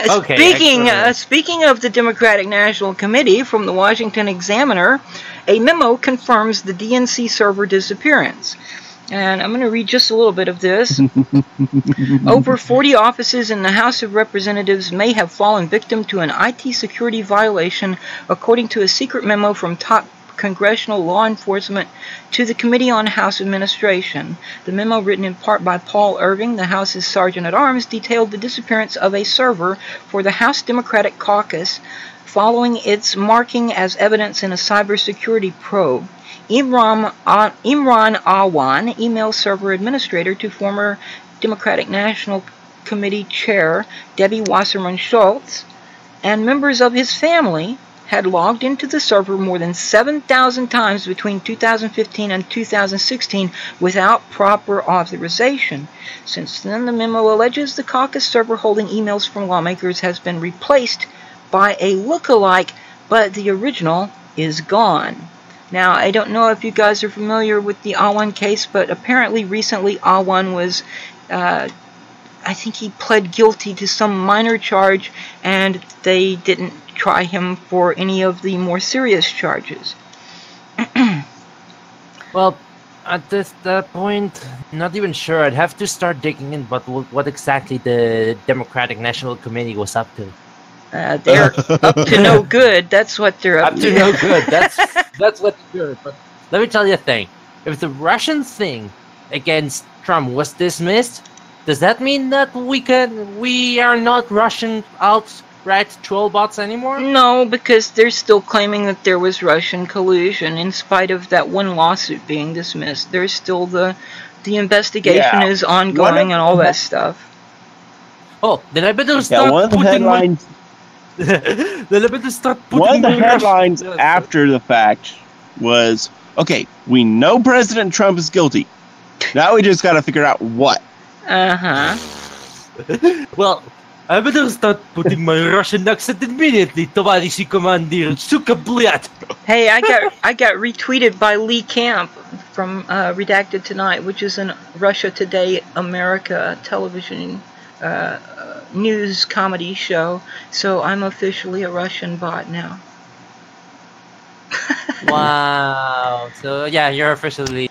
of the Democratic National Committee, from the Washington Examiner, a memo confirms the DNC server disappearance. And I'm going to read just a little bit of this. Over 40 offices in the House of Representatives may have fallen victim to an IT security violation, according to a secret memo from top congressional law enforcement to the Committee on House Administration. The memo, written in part by Paul Irving, the House's Sergeant-at-Arms, detailed the disappearance of a server for the House Democratic Caucus following its marking as evidence in a cybersecurity probe. Imran Awan, email server administrator to former Democratic National Committee Chair Debbie Wasserman Schultz, and members of his family had logged into the server more than 7,000 times between 2015 and 2016 without proper authorization. Since then, the memo alleges the caucus server holding emails from lawmakers has been replaced by a look-alike, but the original is gone. Now, I don't know if you guys are familiar with the Awan case, but apparently recently Awan was, I think he pled guilty to some minor charge, and they didn't try him for any of the more serious charges. Well, at that point, not even sure. I'd have to start digging in, but what exactly the Democratic National Committee was up to. They're up to no good. That's what they're up to. Up to no good. That's what they're doing. But let me tell you a thing. If the Russian thing against Trump was dismissed, does that mean that we are not Russian outright trollbots anymore? No, because they're still claiming that there was Russian collusion in spite of that one lawsuit being dismissed. There's still the investigation is ongoing and all that stuff. Oh, then I better start one of the headlines. Then I better start putting one of the headlines after the fact was, okay, we know President Trump is guilty. Now we just got to figure out what. Well, I better start putting my Russian accent immediately, Товарищи командир, сука, блядь. Hey, I got retweeted by Lee Camp from Redacted Tonight, which is a Russia Today America television news comedy show. So I'm officially a Russian bot now. Wow. So yeah, you're officially.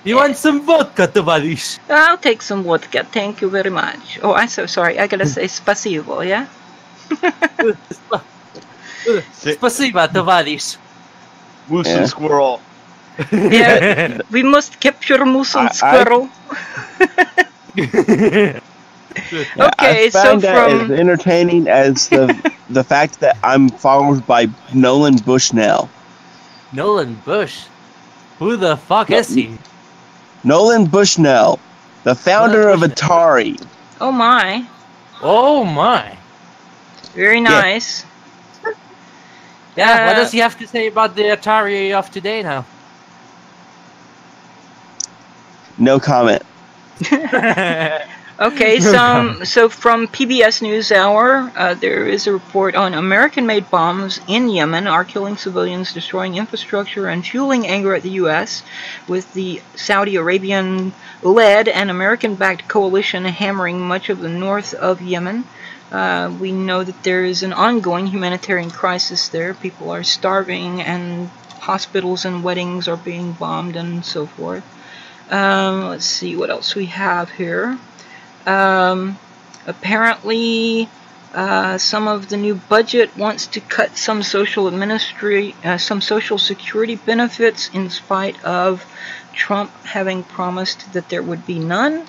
You want some vodka, товарищ? I'll take some vodka. Thank you very much. Oh, I'm so sorry. I gotta say спасибо, yeah? Спасибо, товарищ. Moose and squirrel. Yeah, we must capture moose and squirrel. Okay, I found that as entertaining as the fact that I'm followed by Nolan Bushnell. Nolan Bush? Who the fuck is he? Nolan Bushnell, the founder of Atari. Oh my. Oh my. Very nice. Yeah, what does he have to say about the Atari of today now? No comment. Okay, so from PBS NewsHour, there is a report on American-made bombs in Yemen are killing civilians, destroying infrastructure, and fueling anger at the U.S., with the Saudi Arabian-led and American-backed coalition hammering much of the north of Yemen. We know that there is an ongoing humanitarian crisis there. People are starving, and hospitals and weddings are being bombed, and so forth. Let's see what else we have here. Apparently, some of the new budget wants to cut some social security benefits in spite of Trump having promised that there would be none.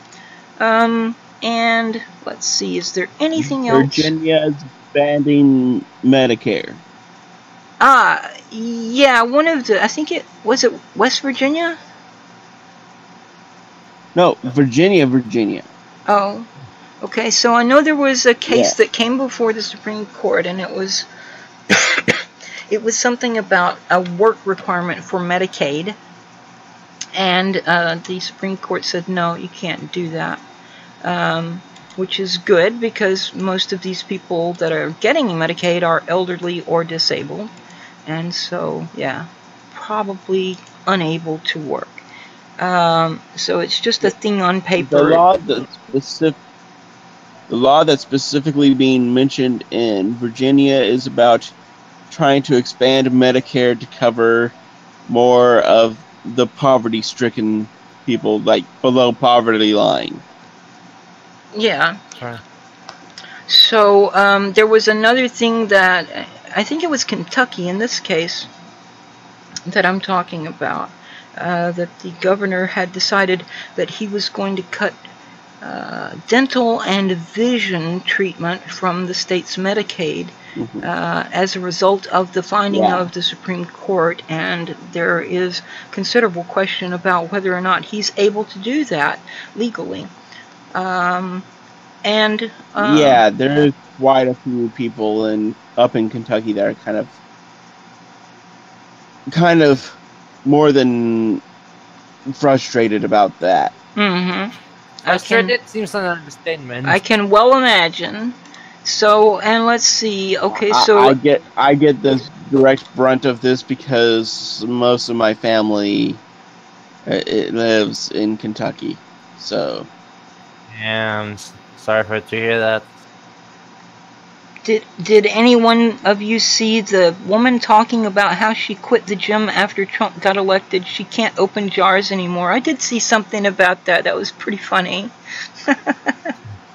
And let's see, is there anything else? Virginia is banning Medicare. Yeah, one of the, I think it was West Virginia? No, Virginia. Oh, okay. So I know there was a case that came before the Supreme Court, and it was it was something about a work requirement for Medicaid, and the Supreme Court said no, you can't do that, which is good because most of these people that are getting Medicaid are elderly or disabled, and so yeah, probably unable to work. So it's just a thing on paper. The law that's specifically being mentioned in Virginia is about trying to expand Medicare to cover more of the poverty-stricken people, like below poverty line. Yeah. Sure. So there was another thing that I think it was Kentucky in this case that I'm talking about. That the governor had decided that he was going to cut dental and vision treatment from the state's Medicaid as a result of the finding of the Supreme Court, and there is considerable question about whether or not he's able to do that legally. Yeah, there is quite a few people up in Kentucky that are kind of more than frustrated about that. Frustrated seems an understatement. I can well imagine. So, and let's see. Okay, so I get the direct brunt of this because most of my family it lives in Kentucky. So, yeah, I'm sorry to hear that. Did anyone of you see the woman talking about how she quit the gym after Trump got elected? She can't open jars anymore. I did see something about that. That was pretty funny.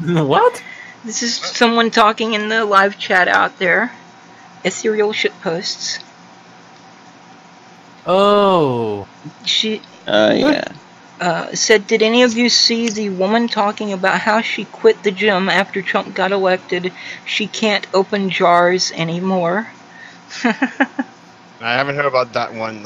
What? This is someone talking in the live chat out there. Ethereal shitposts. Oh. She... yeah. Said, did any of you see the woman talking about how she quit the gym after Trump got elected? She can't open jars anymore. I haven't heard about that one.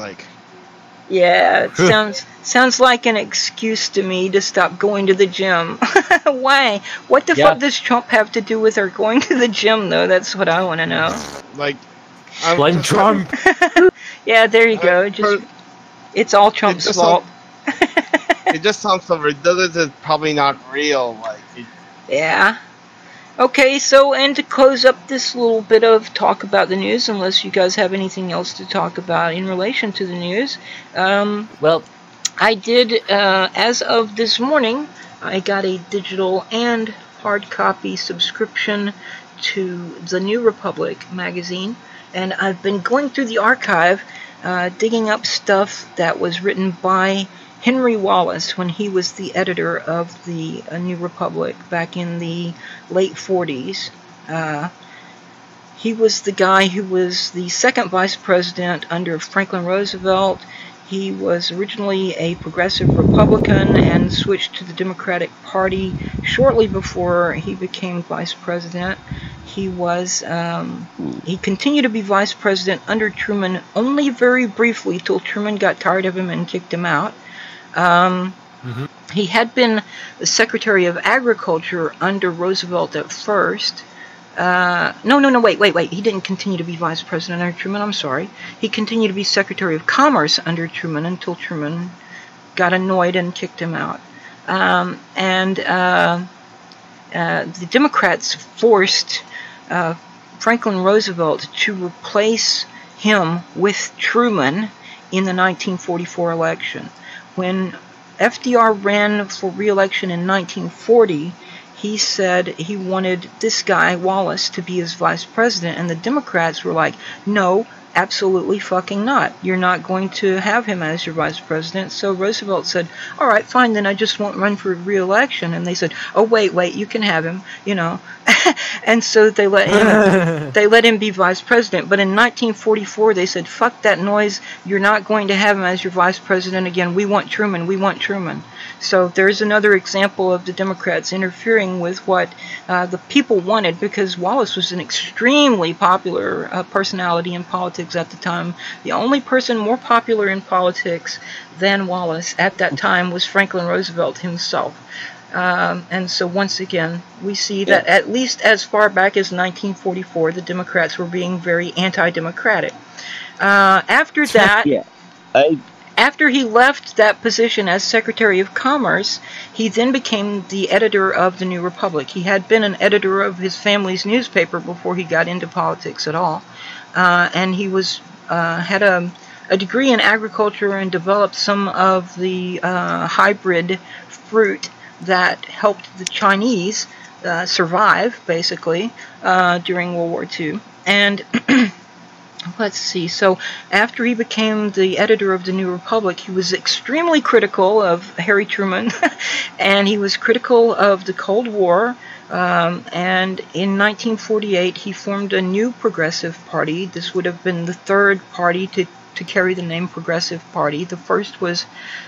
Yeah, it sounds like an excuse to me to stop going to the gym. Why? What the fuck does Trump have to do with her going to the gym, though? That's what I want to know. Blame Trump. Yeah, there you go. It's all Trump's fault. It just sounds so ridiculous. It's probably not real. Yeah. Okay, so, and to close up this little bit of talk about the news, unless you guys have anything else to talk about in relation to the news, well, I did, as of this morning, I got a digital and hard copy subscription to the New Republic magazine, and I've been going through the archive, digging up stuff that was written by Henry Wallace when he was the editor of the New Republic back in the late 40s. He was the guy who was the second vice president under Franklin Roosevelt. He was originally a progressive Republican and switched to the Democratic Party shortly before he became vice president. He continued to be vice president under Truman only very briefly till Truman got tired of him and kicked him out. He had been the Secretary of Agriculture under Roosevelt at first, Wait. He didn't continue to be vice president under Truman. I'm sorry. He continued to be Secretary of Commerce under Truman until Truman got annoyed and kicked him out. The Democrats forced Franklin Roosevelt to replace him with Truman in the 1944 election. When FDR ran for re-election in 1940, he said he wanted this guy, Wallace, to be his vice president, and the Democrats were like, no, absolutely fucking not. You're not going to have him as your vice president. So Roosevelt said, all right, fine, then I just won't run for re-election. And they said, oh, wait, you can have him, you know. And so they let him be vice president. But in 1944, they said, fuck that noise. You're not going to have him as your vice president again. We want Truman. We want Truman. So there's another example of the Democrats interfering with what the people wanted, because Wallace was an extremely popular personality in politics at the time. The only person more popular in politics than Wallace at that time was Franklin Roosevelt himself. And so once again, we see that at least as far back as 1944, the Democrats were being very anti-democratic. After that... After he left that position as Secretary of Commerce, he then became the editor of the New Republic. He had been an editor of his family's newspaper before he got into politics at all. And he was had a degree in agriculture and developed some of the hybrid fruit that helped the Chinese survive, basically, during World War II. And... let's see, so after he became the editor of the New Republic, he was extremely critical of Harry Truman, and he was critical of the Cold War, and in 1948 he formed a new progressive party. This would have been the third party to carry the name Progressive Party. The first was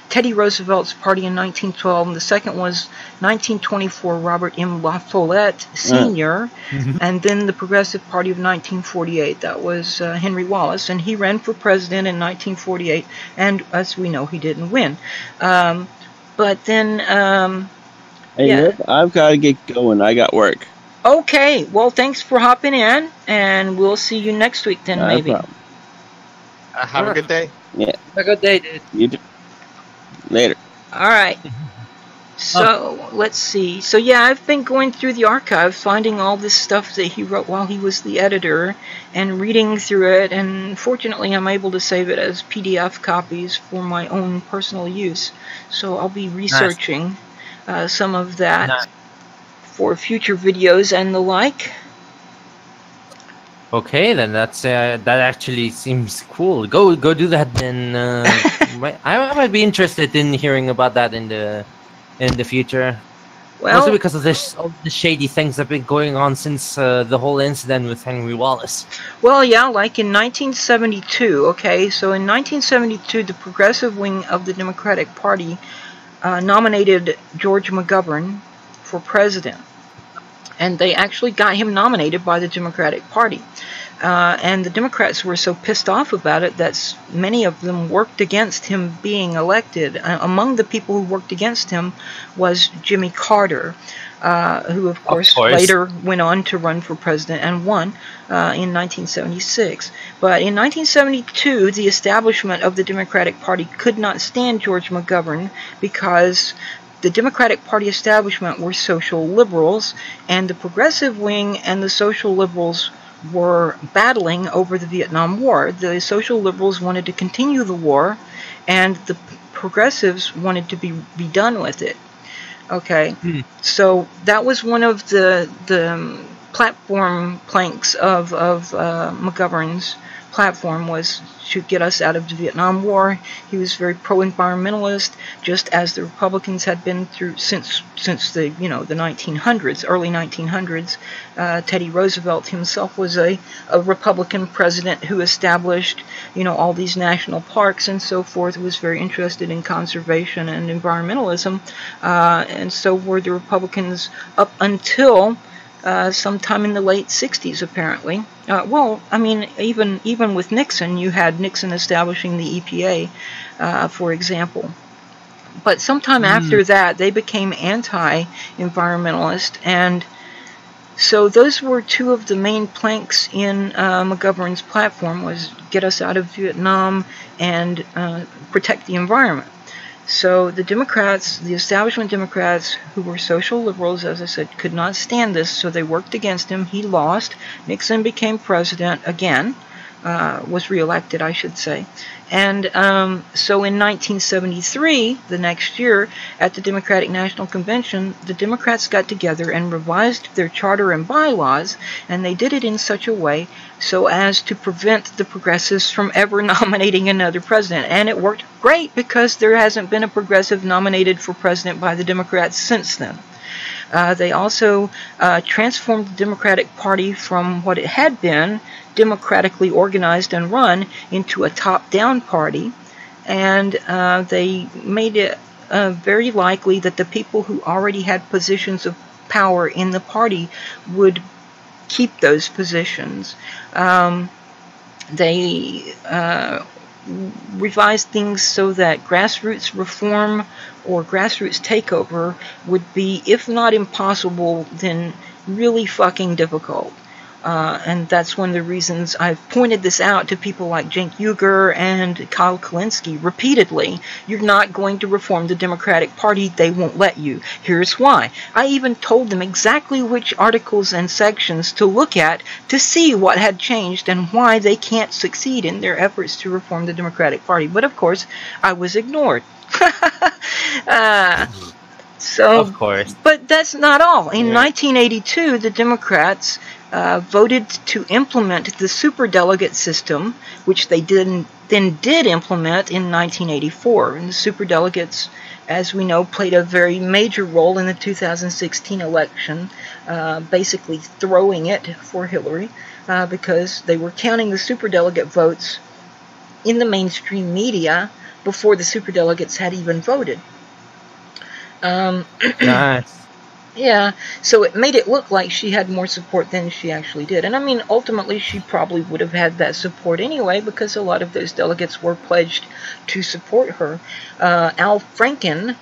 Teddy Roosevelt's party in 1912, and the second was 1924 Robert M. La Follette Sr., and then the Progressive Party of 1948. That was Henry Wallace, and he ran for president in 1948, and as we know, he didn't win. But then... Hey, I've got to get going. I got work. Okay, well, thanks for hopping in, and we'll see you next week then, maybe. No problem. Have a good day. Yeah. Have a good day, dude. You too. Later. All right. So, let's see. So, yeah, I've been going through the archive, finding all this stuff that he wrote while he was the editor, and reading through it, and fortunately I'm able to save it as PDF copies for my own personal use. So I'll be researching some of that for future videos and the like. Okay, then that's that actually seems cool. Go do that then. I might be interested in hearing about that in the future. Well, mostly because of all the shady things that have been going on since the whole incident with Henry Wallace. Well, yeah, like in 1972. Okay, so in 1972, the progressive wing of the Democratic Party nominated George McGovern for president. And they actually got him nominated by the Democratic Party. And the Democrats were so pissed off about it that many of them worked against him being elected. Among the people who worked against him was Jimmy Carter, who, of course, later went on to run for president and won in 1976. But in 1972, the establishment of the Democratic Party could not stand George McGovern because the Democratic Party establishment were social liberals, and the progressive wing and the social liberals were battling over the Vietnam War. The social liberals wanted to continue the war, and the progressives wanted to be done with it. Okay, so that was one of the platform planks of McGovern's platform, was to get us out of the Vietnam War. He was very pro-environmentalist, just as the Republicans had been through since the the 1900s, early 1900s. Teddy Roosevelt himself was a Republican president who established all these national parks and so forth. Was very interested in conservation and environmentalism, and so were the Republicans up until sometime in the late 60s, apparently. Well, I mean, even with Nixon, you had Nixon establishing the EPA, for example. But sometime after that, they became anti-environmentalist, and So those were two of the main planks in McGovern's platform, was get us out of Vietnam and protect the environment. So the Democrats, the establishment Democrats, who were social liberals, as I said, could not stand this, so they worked against him. He lost. Nixon became president again, was reelected, I should say. And so in 1973, the next year, at the Democratic National Convention, the Democrats got together and revised their charter and bylaws, and they did it in such a way so as to prevent the progressives from ever nominating another president. And it worked great, because there hasn't been a progressive nominated for president by the Democrats since then. They also transformed the Democratic Party from what it had been, democratically organized and run, into a top-down party, and they made it very likely that the people who already had positions of power in the party would keep those positions. They revised things so that grassroots reform or grassroots takeover would be, if not impossible, then really fucking difficult. And that's one of the reasons I've pointed this out to people like Cenk Uygur and Kyle Kulinski repeatedly. You're not going to reform the Democratic Party. They won't let you. Here's why. I even told them exactly which articles and sections to look at to see what had changed and why they can't succeed in their efforts to reform the Democratic Party. But of course, I was ignored. So, of course. But that's not all. In 1982, the Democrats voted to implement the superdelegate system, which they then did implement in 1984. And the superdelegates, as we know, played a very major role in the 2016 election, basically throwing it for Hillary, because they were counting the superdelegate votes in the mainstream media before the superdelegates had even voted. Nice. Yeah, so it made it look like she had more support than she actually did. And I mean, ultimately, she probably would have had that support anyway, because a lot of those delegates were pledged to support her. Al Franken,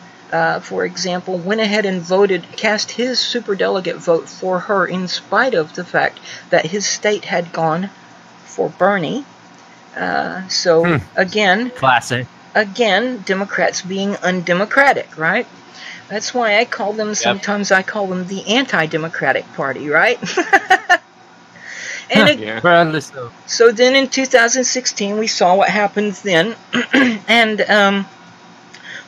for example, went ahead and cast his superdelegate vote for her in spite of the fact that his state had gone for Bernie. Again... Classic. Again, Democrats being undemocratic, right? That's why I call them, sometimes I call them the anti-democratic party, right? And so then in 2016, we saw what happened then. And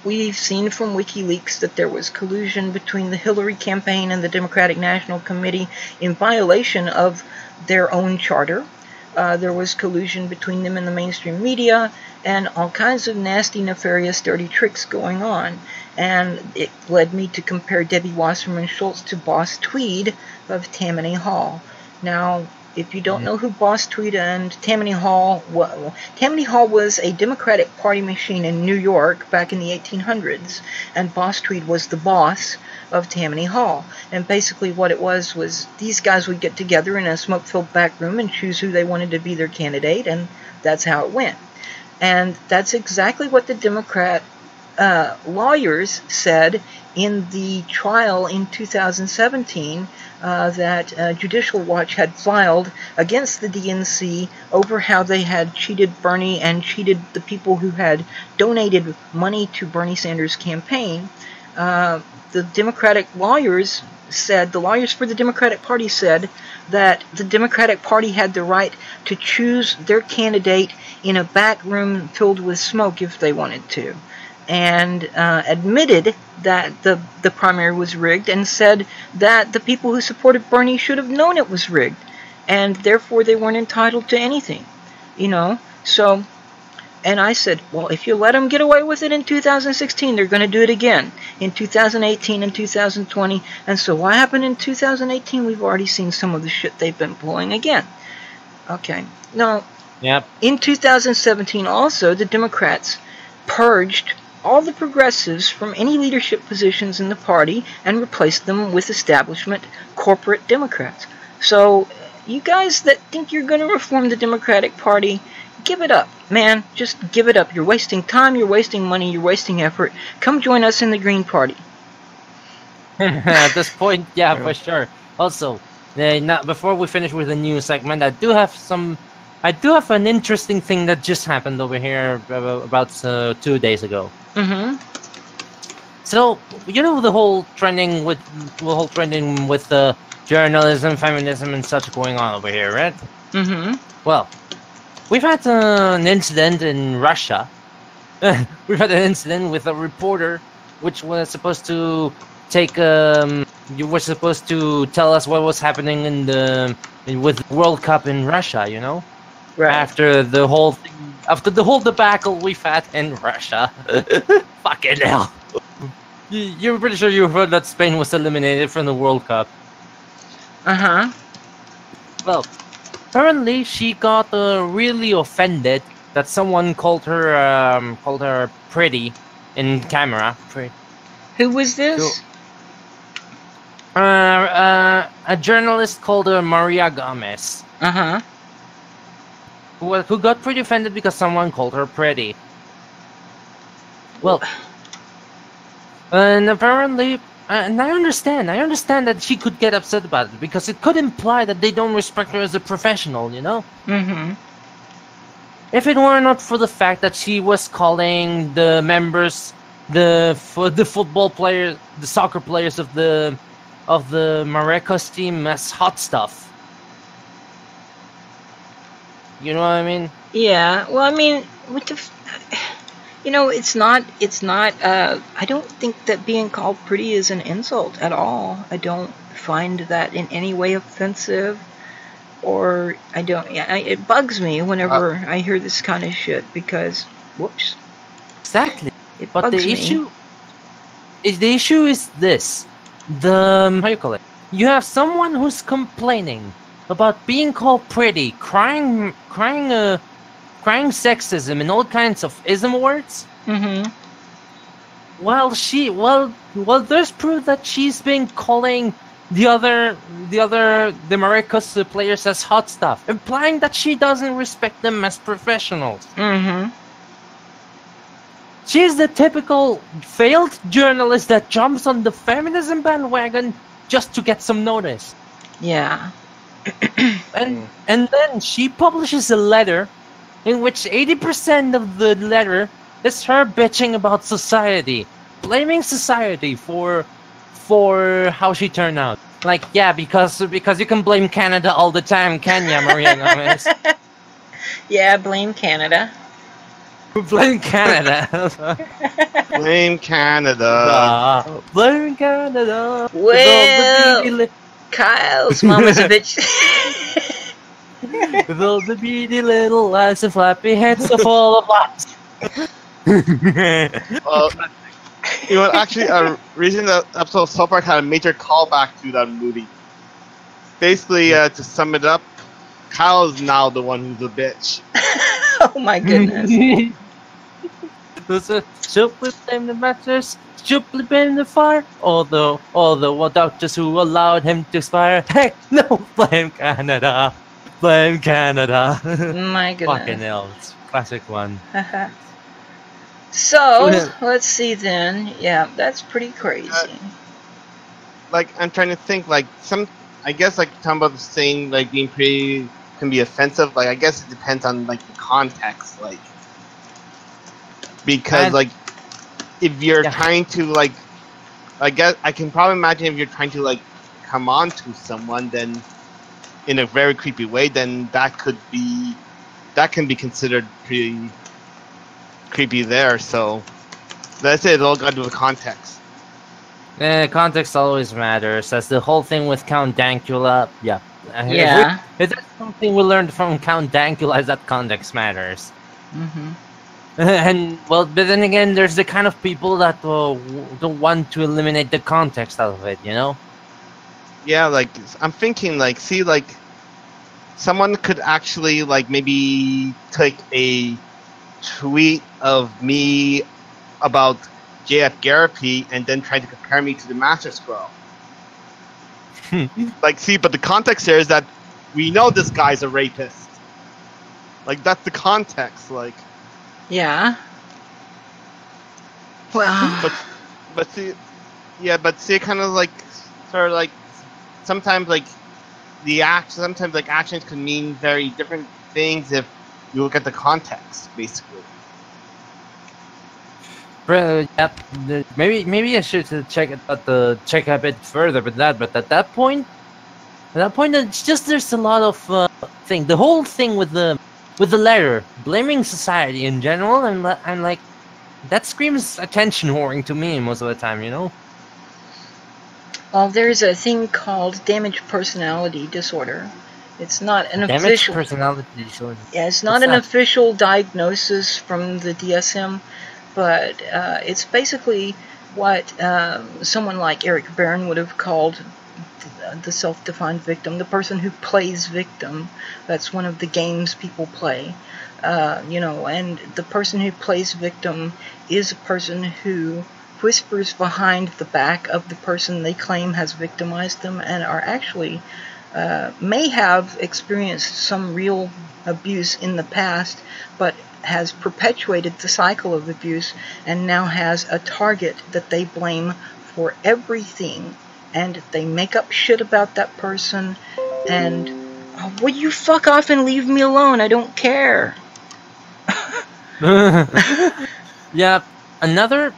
we've seen from WikiLeaks that there was collusion between the Hillary campaign and the Democratic National Committee in violation of their own charter. There was collusion between them and the mainstream media, and all kinds of nasty, nefarious, dirty tricks going on. And it led me to compare Debbie Wasserman Schultz to Boss Tweed of Tammany Hall. Now, if you don't know who Boss Tweed and Tammany Hall was a Democratic Party machine in New York back in the 1800s, and Boss Tweed was the boss of Tammany Hall. And basically what it was these guys would get together in a smoke-filled back room and choose who they wanted to be their candidate, and that's how it went. And that's exactly what the Democrat lawyers said in the trial in 2017 that Judicial Watch had filed against the DNC over how they had cheated Bernie and cheated the people who had donated money to Bernie Sanders' campaign. The Democratic lawyers said, the lawyers for the Democratic Party said that the Democratic Party had the right to choose their candidate in a back room filled with smoke if they wanted to, and admitted that the primary was rigged, and said that the people who supported Bernie should have known it was rigged, and therefore they weren't entitled to anything, you know. So, and I said, well, if you let them get away with it in 2016, they're going to do it again in 2018 and 2020. And so what happened in 2018? We've already seen some of the shit they've been pulling again. Okay. Now, in 2017 also, the Democrats purged all the progressives from any leadership positions in the party and replaced them with establishment corporate Democrats. So you guys that think you're going to reform the Democratic Party, give it up, man. Just give it up. You're wasting time, you're wasting money, you're wasting effort. Come join us in the Green Party. At this point, yeah, for sure. Also, before we finish with the news segment, I do have an interesting thing that just happened over here about 2 days ago. Mm-hmm. So the whole trending with journalism, feminism, and such going on over here, right? Mm-hmm. Well, we've had an incident in Russia. We've had an incident with a reporter, which was supposed to take. You were supposed to tell us what was happening with the World Cup in Russia. Right. After the whole debacle we've had in Russia. Fucking hell. You're pretty sure you heard that Spain was eliminated from the World Cup. Uh-huh. Well, apparently she got really offended that someone called her pretty in camera. Who was this? A journalist called Maria Gomez. Uh-huh. Who got pretty offended because someone called her pretty. Well, and apparently, and I understand that she could get upset about it because it could imply that they don't respect her as a professional, Mm-hmm. If it were not for the fact that she was calling the members, the football players, the soccer players of the Maracas team as hot stuff. You know what I mean? Yeah. Well, I mean, it's not, I don't think that being called pretty is an insult at all. I don't find that in any way offensive, or it bugs me whenever I hear this kind of shit because, whoops. Exactly. It but bugs the me. issue is this. How you call it? You have someone who's complaining about being called pretty, crying sexism and all kinds of ism words. Mm-hmm. Well, there's proof that she's been calling the Maracas players as hot stuff, implying that she doesn't respect them as professionals. Mm-hmm. She's the typical failed journalist that jumps on the feminism bandwagon just to get some notice. Yeah. And then she publishes a letter in which 80% of the letter is her bitching about society, blaming society for how she turned out. Like, yeah, because you can blame Canada all the time, can ya, Maria Gomez? Yeah, blame Canada. Blame Canada. Blame Canada. Blame Canada. Well, Kyle's mama's a bitch. With all the beady little eyes and flappy heads so full of lies. Actually, a reason that episode of South Park had a major callback to that movie. Basically, to sum it up, Kyle is now the one who's a bitch. Oh my goodness. Should we blame the mattress? Should we blame the fire? Although doctors who allowed him to expire. Heck no, blame Canada. Blame Canada. My goodness. Fucking hell, it's a classic one. So, let's see then. Yeah, that's pretty crazy. I'm trying to think, I guess, talking about the saying, being pretty can be offensive. I guess it depends on, the context, because, if you're trying to, I guess, I can probably imagine if you're trying to, come on to someone, then, in a very creepy way, then that can be considered pretty creepy there. So that's it. It all got to do with context. Context always matters. That's the whole thing with Count Dankula. Yeah. If that's something we learned from Count Dankula, is that context matters. Mm-hmm. And but then again, there's the kind of people that don't want to eliminate the context out of it. Yeah, I'm thinking, someone could actually, maybe take a tweet of me about JF Garapi and then try to compare me to the Master Scroll. But the context there is that we know this guy's a rapist. That's the context, Yeah. Well. But see, kind of sort of sometimes sometimes like actions can mean very different things if you look at the context, basically. Yep. Maybe I should check a bit further with that. But at that point, it's just there's a lot of thing. The whole thing with the letter blaming society in general, I'm like, that screams attention whoring to me most of the time, you know. Well, there's a thing called damaged personality disorder. It's not an Damaged official personality disorder. Yeah, it's not an official diagnosis from the DSM, but it's basically what someone like Eric Barron would have called the self-defined victim, the person who plays victim. That's one of the games people play, you know, and the person who plays victim is a person who whispers behind the back of the person they claim has victimized them and are actually may have experienced some real abuse in the past, but has perpetuated the cycle of abuse and now has a target that they blame for everything, and they make up shit about that person, and will you fuck off and leave me alone? I don't care. Yeah. Another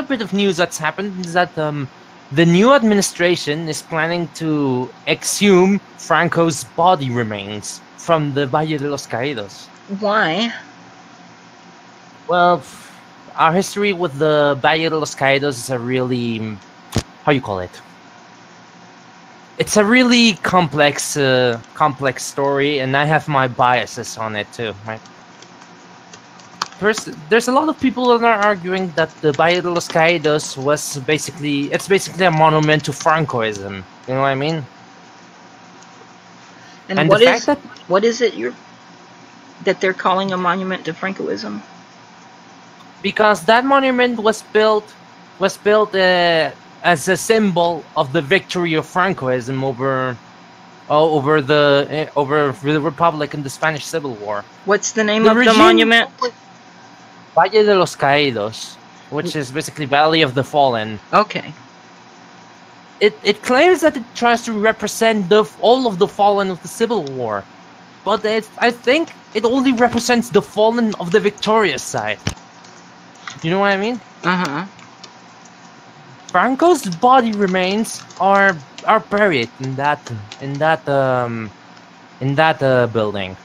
bit of news that's happened is that the new administration is planning to exhume Franco's body remains from the Valle de los Caídos. Why? Well, our history with the Valle de los Caídos is a really, how you call it? It's a really complex story, and I have my biases on it too. Right? There's a lot of people that are arguing that the Valle de los Caídos was basically a monument to Francoism. You know what I mean? And what is it that they're calling a monument to Francoism? Because that monument was built as a symbol of the victory of Francoism over the Republic in the Spanish Civil War. What's the name of the monument? Valle de los Caídos, which is basically Valley of the Fallen. Okay. It claims that it tries to represent all of the fallen of the Civil War, but I think it only represents the fallen of the victorious side. You know what I mean? Uh-huh. Franco's body remains are buried in that building.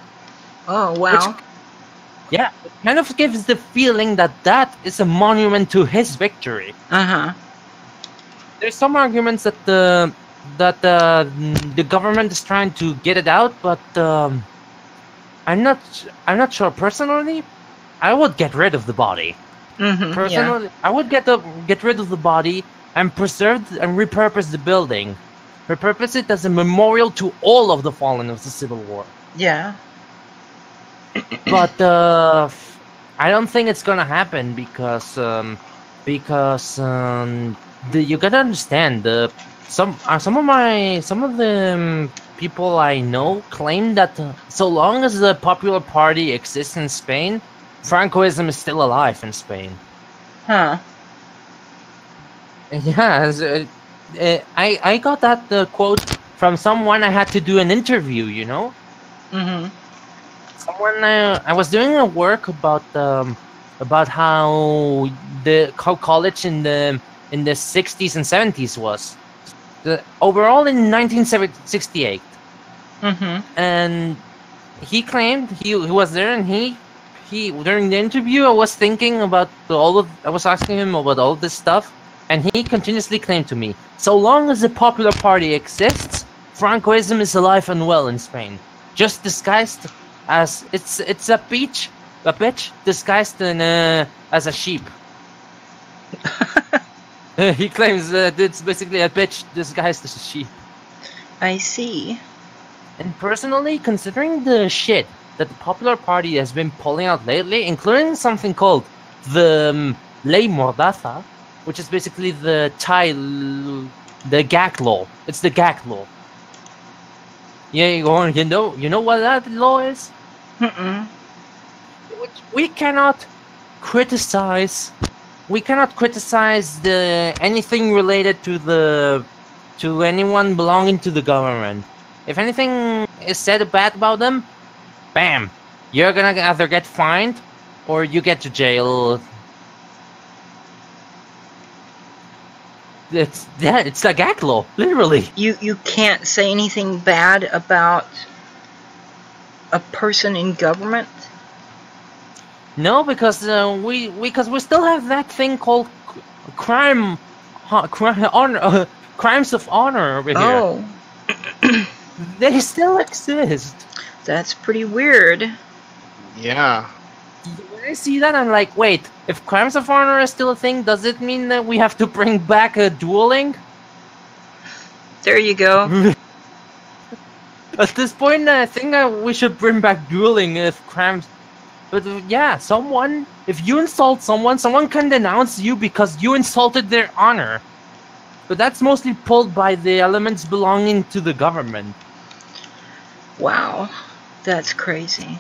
Oh wow. Yeah, it kind of gives the feeling that is a monument to his victory. Uh-huh. There's some arguments that the government is trying to get it out, but I'm not sure. Personally, I would get rid of the body. Mm-hmm, Personally, yeah. I would get rid of the body and preserve and repurpose the building. Repurpose it as a memorial to all of the fallen of the Civil War. Yeah. But I don't think it's gonna happen because you gotta understand some of the people I know claim that so long as the Popular Party exists in Spain, Francoism is still alive in Spain. Huh. Yeah, I got that quote from someone I had to do an interview. You know. Mm-hmm. Someone I was doing a work about how college in the 60s and 70s was. Overall in 1968. Mm-hmm. And he claimed he was there, and he during the interview I was thinking about I was asking him about all this stuff, and he continuously claimed to me, so long as the Popular Party exists, Francoism is alive and well in Spain, just disguised as it's a bitch disguised as a sheep. He claims that it's basically a bitch disguised as a sheep. I see. And personally, considering the shit that the Popular Party has been pulling out lately, including something called the Ley Mordaza, which is basically the gag law. It's the gag law. Yeah, you know what that law is? Mm-mm. We cannot criticize anything related to anyone belonging to the government, if anything is said bad about them, bam, you're gonna either get fined or you get to jail. It's a gag law, literally. You can't say anything bad about a person in government? No, because we still have that thing called crimes of honor over here. Oh. They still exist. That's pretty weird. Yeah. When I see that, I'm like, wait, if crimes of honor is still a thing, does it mean that we have to bring back dueling? There you go. At this point, I think we should bring back dueling if crimes... But yeah, if you insult someone can denounce you because you insulted their honor. But that's mostly pulled by the elements belonging to the government. Wow, that's crazy.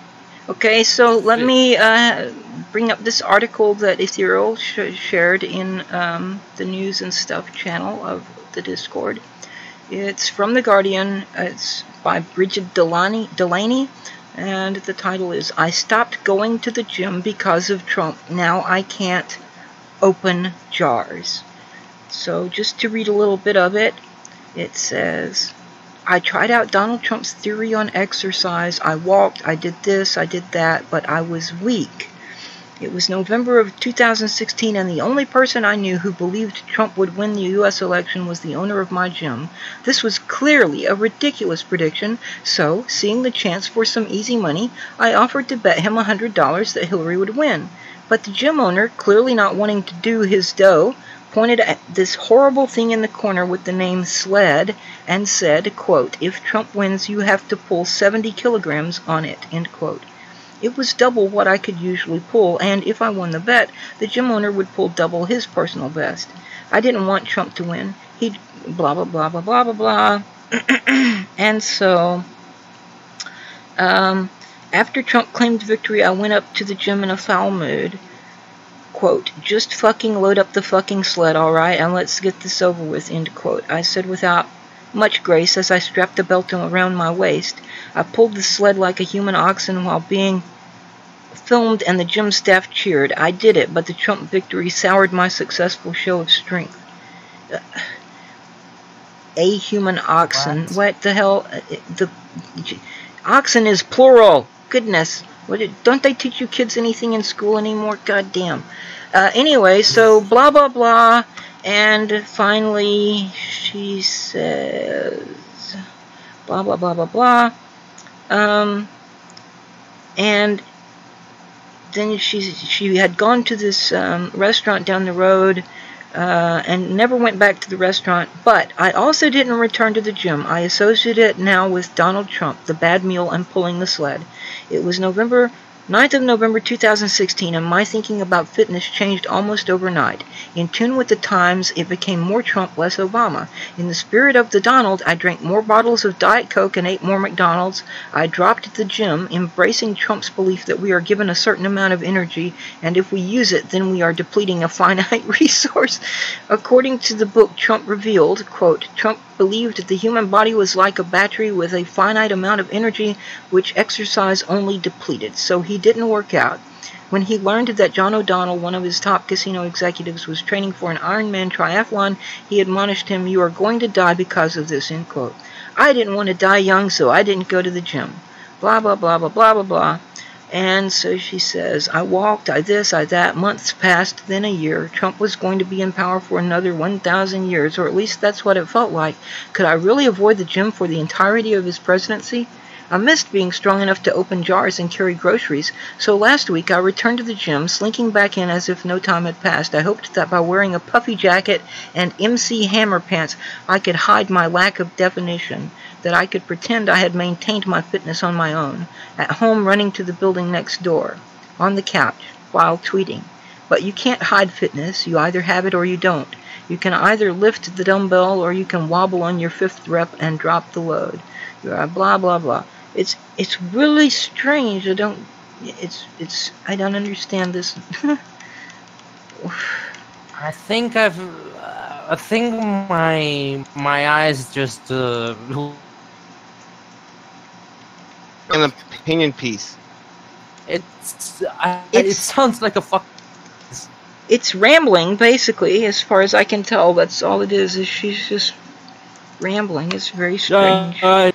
Okay, so let me bring up this article that Ethereal shared in the news and stuff channel of the Discord. It's from The Guardian. It's by Bridget Delaney, and the title is, I stopped going to the gym because of Trump. Now I can't open jars. So just to read a little bit of it, it says, I tried out Donald Trump's theory on exercise. I walked, I did this, I did that, but I was weak. It was November of 2016, and the only person I knew who believed Trump would win the U.S. election was the owner of my gym. This was clearly a ridiculous prediction, so, seeing the chance for some easy money, I offered to bet him $100 that Hillary would win. But the gym owner, clearly not wanting to do his dough, pointed at this horrible thing in the corner with the name SLED and said, quote, if Trump wins, you have to pull 70 kilograms on it, end quote. It was double what I could usually pull, and if I won the bet, the gym owner would pull double his personal best. I didn't want Trump to win. He'd blah, blah, blah, blah, blah, blah, blah. And so, after Trump claimed victory, I went up to the gym in a foul mood. Quote, just fucking load up the fucking sled, alright, and let's get this over with, end quote. I said without much grace as I strapped the belt around my waist. I pulled the sled like a human oxen while being filmed, and the gym staff cheered. I did it, but the Trump victory soured my successful show of strength. A human oxen. What the hell? The oxen is plural. Goodness. Don't they teach you kids anything in school anymore? God damn. Anyway, so blah, blah, blah. And finally, she says, blah, blah, blah, blah, blah. And then she had gone to this restaurant down the road and never went back to the restaurant. But I also didn't return to the gym. I associate it now with Donald Trump, the bad meal, and pulling the sled. It was 9th of November 2016, and my thinking about fitness changed almost overnight. In tune with the times, it became more Trump, less Obama. In the spirit of the Donald, I drank more bottles of Diet Coke and ate more McDonald's. I dropped at the gym, embracing Trump's belief that we are given a certain amount of energy, and if we use it, then we are depleting a finite resource. According to the book Trump Revealed, quote, Trump believed the human body was like a battery with a finite amount of energy which exercise only depleted, so he didn't work out. When he learned that John O'Donnell, one of his top casino executives, was training for an Ironman triathlon, he admonished him, you are going to die because of this, end quote. I didn't want to die young, so I didn't go to the gym. Blah, blah, blah, blah, blah, blah, blah. And so she says, I walked, I this, I that, months passed, then a year. Trump was going to be in power for another 1,000 years, or at least that's what it felt like. Could I really avoid the gym for the entirety of his presidency? I missed being strong enough to open jars and carry groceries, so last week I returned to the gym, slinking back in as if no time had passed. I hoped that by wearing a puffy jacket and MC Hammer pants, I could hide my lack of definition, that I could pretend I had maintained my fitness on my own, at home running to the building next door, on the couch, while tweeting. But you can't hide fitness. You either have it or you don't. You can either lift the dumbbell or you can wobble on your 5th rep and drop the load. Blah, blah, blah. It's really strange. I don't understand this. I think my eyes just an opinion piece. It sounds like a fuck. It's rambling, basically, as far as I can tell. That's all it is she's just rambling. It's very strange. I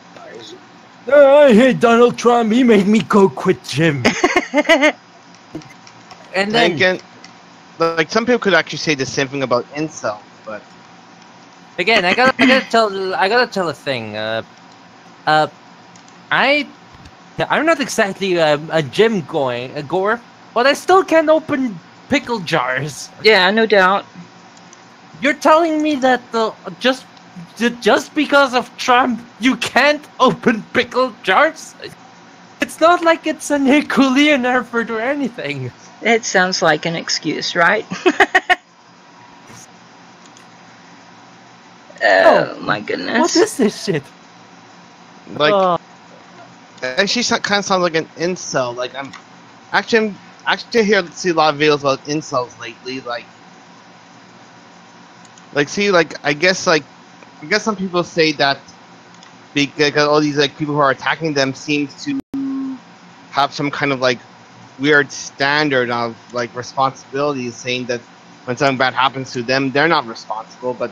hate Donald Trump. He made me go quit gym. And then again, like some people could actually say the same thing about incel, but again, I gotta tell a thing. I'm not exactly a gym goer, but I still can't open pickle jars. Yeah, no doubt. You're telling me that just because of Trump, you can't open pickle jars? It's not like it's an Herculean effort or anything. It sounds like an excuse, right? Oh my goodness. What is this shit? Like, she kind of sounds like an incel. Like I'm actually see a lot of videos about incels lately. I guess some people say that because all these like people who are attacking them seems to have some kind of like weird standard of like responsibility, saying that when something bad happens to them, they're not responsible. But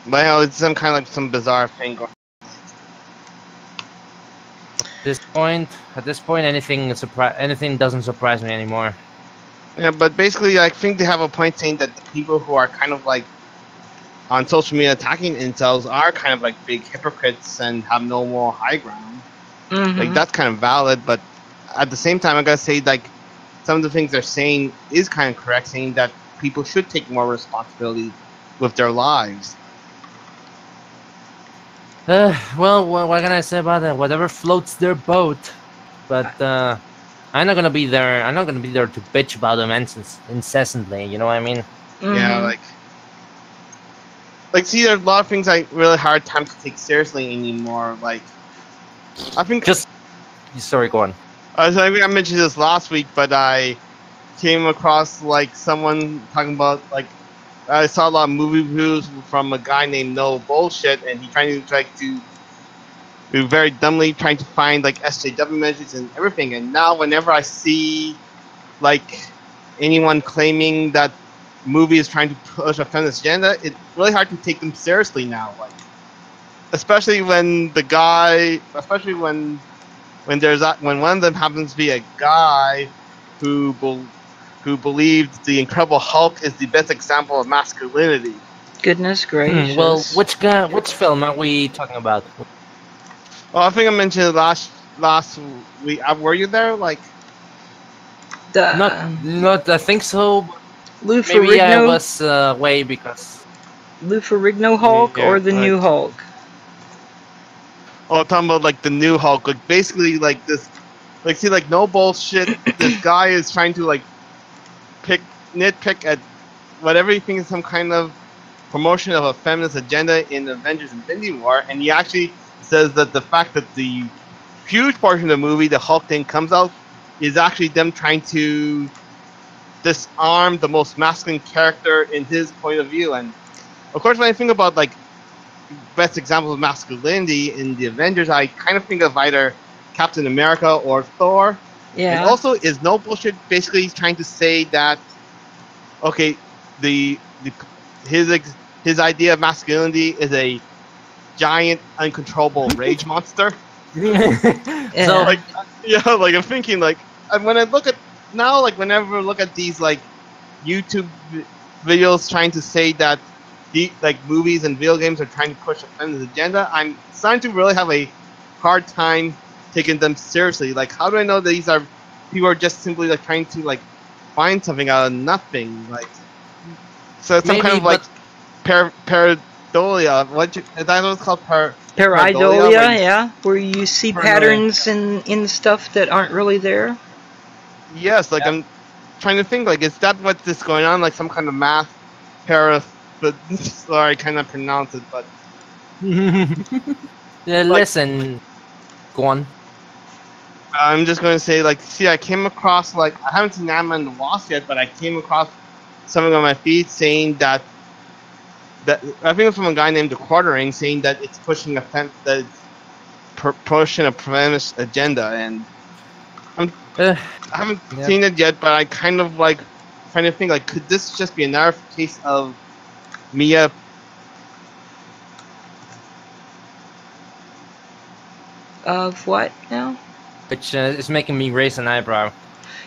well, it's some kind of like some bizarre thing going. At this point, anything doesn't surprise me anymore. Yeah, but basically, I think they have a point saying that the people who are kind of like on social media attacking incels are kind of like big hypocrites and have no moral high ground. Mm-hmm. Like that's kind of valid, but at the same time, I gotta say like some of the things they're saying is kind of correct, saying that people should take more responsibility with their lives. Well, what can I say about that? Whatever floats their boat. But I'm not gonna be there. I'm not gonna be there to bitch about them incessantly. You know what I mean? Mm-hmm. Yeah, like see, there's a lot of things I really hard time to take seriously anymore. Like, I think sorry, go on. I mentioned this last week, but I came across like someone talking about like I saw a lot of movie reviews from a guy named No Bullshit, and he trying to be very dumbly trying to find like SJW measures and everything. And now, whenever I see like anyone claiming that movie is trying to push a feminist agenda, it's really hard to take them seriously now. Like, especially when one of them happens to be a guy who believed the Incredible Hulk is the best example of masculinity. Goodness gracious. Well, which film are we talking about? Well, I think I mentioned it last week. Were you there? Like, not. I think so. Lou Maybe I Ferrigno, was away because Lou Ferrigno Hulk or the new Hulk? Oh, I'm talking about like the new Hulk. Like basically like this. Like see, like No Bullshit. This guy is trying to like nitpick at whatever he thinks is some kind of promotion of a feminist agenda in Avengers Infinity War, and he actually says that the fact that the huge portion of the movie, the Hulk thing, comes out is actually them trying to disarm the most masculine character in his point of view. And of course, when I think about like best examples of masculinity in the Avengers, I kind of think of either Captain America or Thor. Yeah. And also, is No Bullshit basically trying to say that okay, his idea of masculinity is a giant, uncontrollable rage monster? Yeah. So, Like, yeah, like I'm thinking, like, when I look at now, like, whenever I look at these like YouTube videos trying to say that like movies and video games are trying to push a feminist agenda, I'm starting to really have a hard time taking them seriously. Like, how do I know that these are people are just simply like trying to like find something out of nothing? Like, so it's some kind of like pareidolia. Is that what it's called? Pareidolia, yeah, where you see patterns in stuff that aren't really there. Yes, like I'm trying to think. Like, is that what is going on? Like some kind of math but sorry, I cannot pronounce it. But yeah, listen, go on. I'm just going to say, like, see, I came across, like, I haven't seen Anime-Mun the Wasp yet, but I came across something on my feed saying that I think it's from a guy named The Quartering, saying that it's pushing that it's pushing a feminist agenda, and I haven't seen it yet, but I kind of like trying to think like, could this just be another case of Mia? Of what now? Which is making me raise an eyebrow.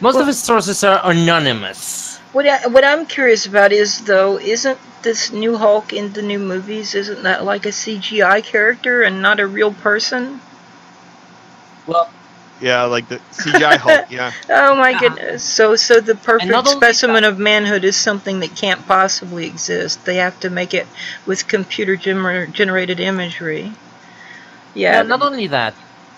Most of his sources are anonymous. What I'm curious about is, though, isn't this new Hulk in the new movies, isn't that like a CGI character and not a real person? Well, yeah, like the CGI Hulk, yeah. Oh my goodness. So the perfect specimen of manhood is something that can't possibly exist. They have to make it with computer generated imagery. Yeah. Not only that,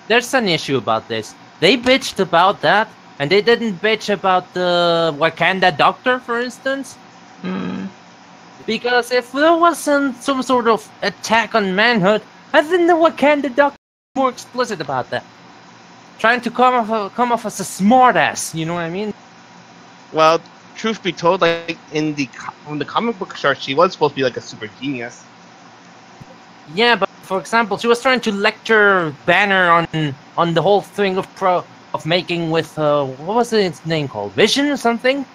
there's an issue about this. They bitched about that, and they didn't bitch about the Wakanda doctor, for instance. Because if there wasn't some sort of attack on manhood, I think the Wakanda doctor was more explicit about that. Trying to come off as a smartass, you know what I mean? Well, truth be told, like in the comic book short, she was supposed to be like a super genius. Yeah, but for example, she was trying to lecture Banner on the whole thing of making with what was its name called? Vision or something?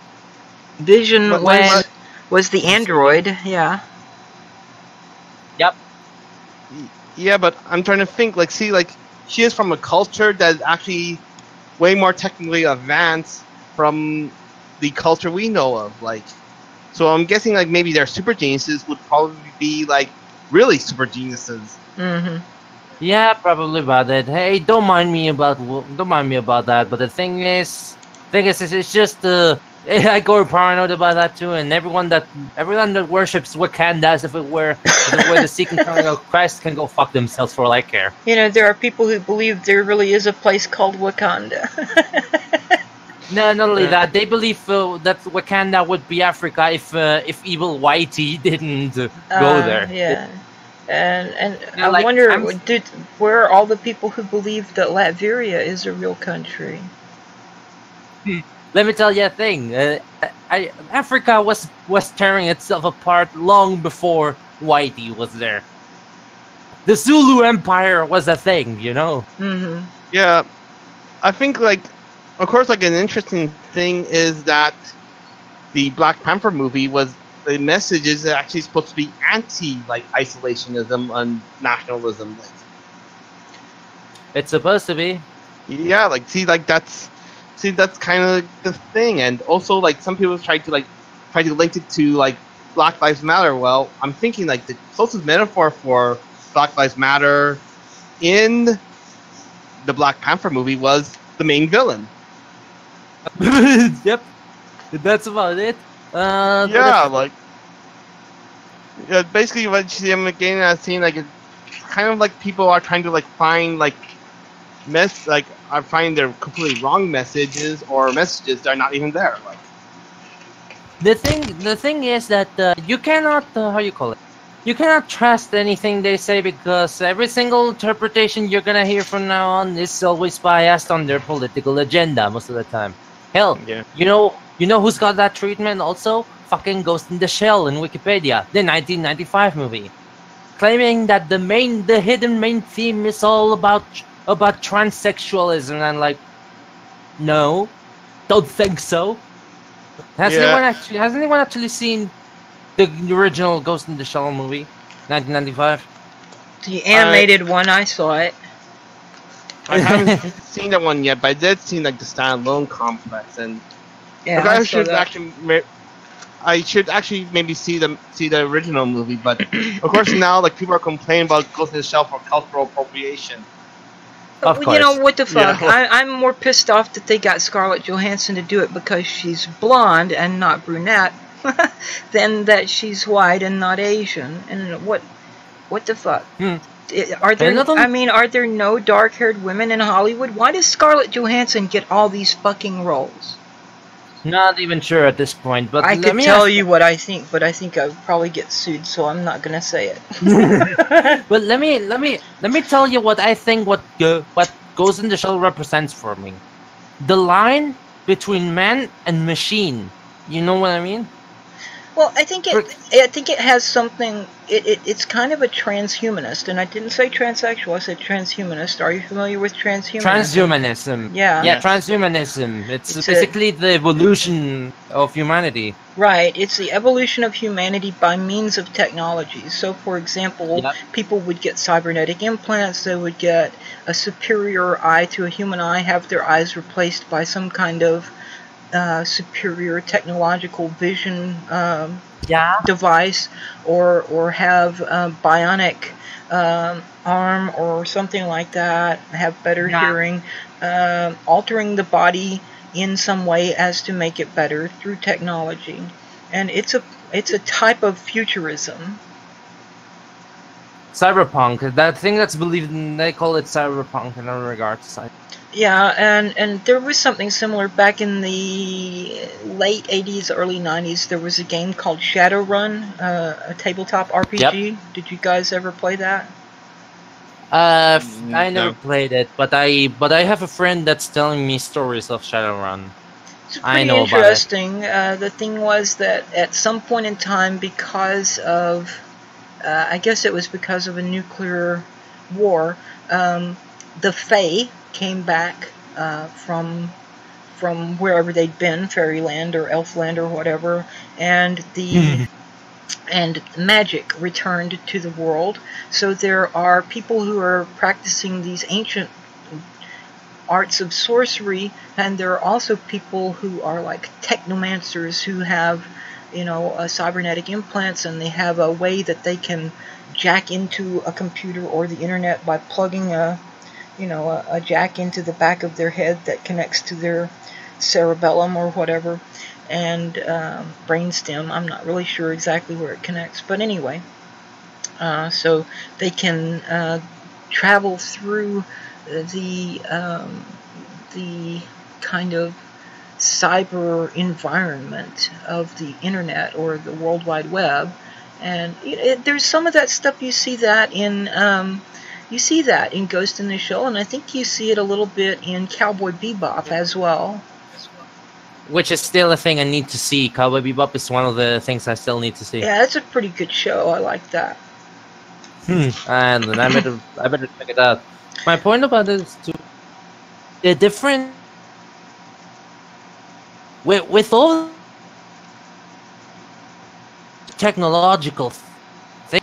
Vision was the android, yeah. Yep. Yeah, but I'm trying to think, like, see, like, she is from a culture that's actually way more technically advanced from the culture we know of, like, so I'm guessing, like, maybe their super geniuses would probably be, like, really super geniuses. Yeah, probably about it. Hey, don't mind me about that. But the thing is, it's just I go paranoid about that too. And everyone that worships Wakanda as if it were the second coming of Christ can go fuck themselves for all I care. You know, there are people who believe there really is a place called Wakanda. No, not only that, they believe that Wakanda would be Africa if evil Whitey didn't go there. Yeah. And Yeah, I like, wonder, where are all the people who believe that Latveria is a real country? Let me tell you a thing. Africa was tearing itself apart long before Whitey was there. The Zulu Empire was a thing, you know? Yeah, I think, like, of course, like, an interesting thing is that the Black Panther movie was, the message is actually supposed to be anti, like, isolationism and nationalism. Like, It's supposed to be. yeah, like, that's kind of the thing. And also, like, some people try to link it to, like, Black Lives Matter. Well, I'm thinking, like, the closest metaphor for Black Lives Matter in the Black Panther movie was the main villain. Yep, that's about it. Basically what I'm getting at seeing, like, it's kind of like people are trying to, like, find, like, are finding their completely wrong messages or messages that are not even there. Like, the thing is that you cannot you cannot trust anything they say, because every single interpretation you're gonna hear from now on is always biased on their political agenda most of the time. Hell, yeah. You know who's got that treatment also? Fucking Ghost in the Shell in Wikipedia, the 1995 movie, claiming that the hidden main theme is all about transsexualism, and I'm like, no, don't think so. Has anyone actually seen the original Ghost in the Shell movie, 1995? The animated one, I saw it. I haven't seen that one yet, but I did see, like, the standalone complex, and Yeah, I should actually maybe see the original movie, but of course now, like, people are complaining about Ghost in the Shell for cultural appropriation. Of course. You know, what the fuck? Yeah. I'm more pissed off that they got Scarlett Johansson to do it because she's blonde and not brunette, than that she's white and not Asian. And what the fuck? Are there no dark-haired women in Hollywood? Why does Scarlett Johansson get all these fucking roles? Not even sure at this point, but I could tell you what I think, but I think I would probably get sued, so I'm not gonna say it. But let me tell you what I think. What Ghost in the Shell represents for me, the line between man and machine. You know what I mean? Well, I think it has something. It's kind of a transhumanist, and I didn't say transsexual. I said transhumanist. Are you familiar with transhumanism? Transhumanism. Yeah. Yeah, transhumanism. It's basically the evolution of humanity. Right. It's the evolution of humanity by means of technology. So, for example, people would get cybernetic implants. They would get a superior eye to a human eye, have their eyes replaced by some kind of superior technological vision device, or have a bionic arm or something like that, have better hearing, altering the body in some way as to make it better through technology. And it's a type of futurism. Cyberpunk, that thing that's believed in, they call it cyberpunk in other regards. Yeah, and there was something similar back in the late 80s, early 90s. There was a game called Shadowrun, a tabletop RPG. Yep. Did you guys ever play that? I never played it, but I have a friend that's telling me stories of Shadowrun. It's pretty interesting. The thing was that at some point in time, because of, I guess it was because of a nuclear war, the Fae came back from wherever they'd been, fairyland or elfland or whatever, and and magic returned to the world. So there are people who are practicing these ancient arts of sorcery, and there are also people who are like technomancers who have, cybernetic implants, and they have a way that they can jack into a computer or the internet by plugging a jack into the back of their head that connects to their cerebellum or whatever, and brainstem. I'm not really sure exactly where it connects, but anyway, so they can travel through the kind of cyber environment of the internet or the World Wide Web, and there's some of that stuff. You see that in Ghost in the Shell, and I think you see it a little bit in Cowboy Bebop as well. Which is still a thing I need to see. Cowboy Bebop is one of the things I still need to see. Yeah, it's a pretty good show. I like that. And I better check it out. My point about it is the different with all technological thing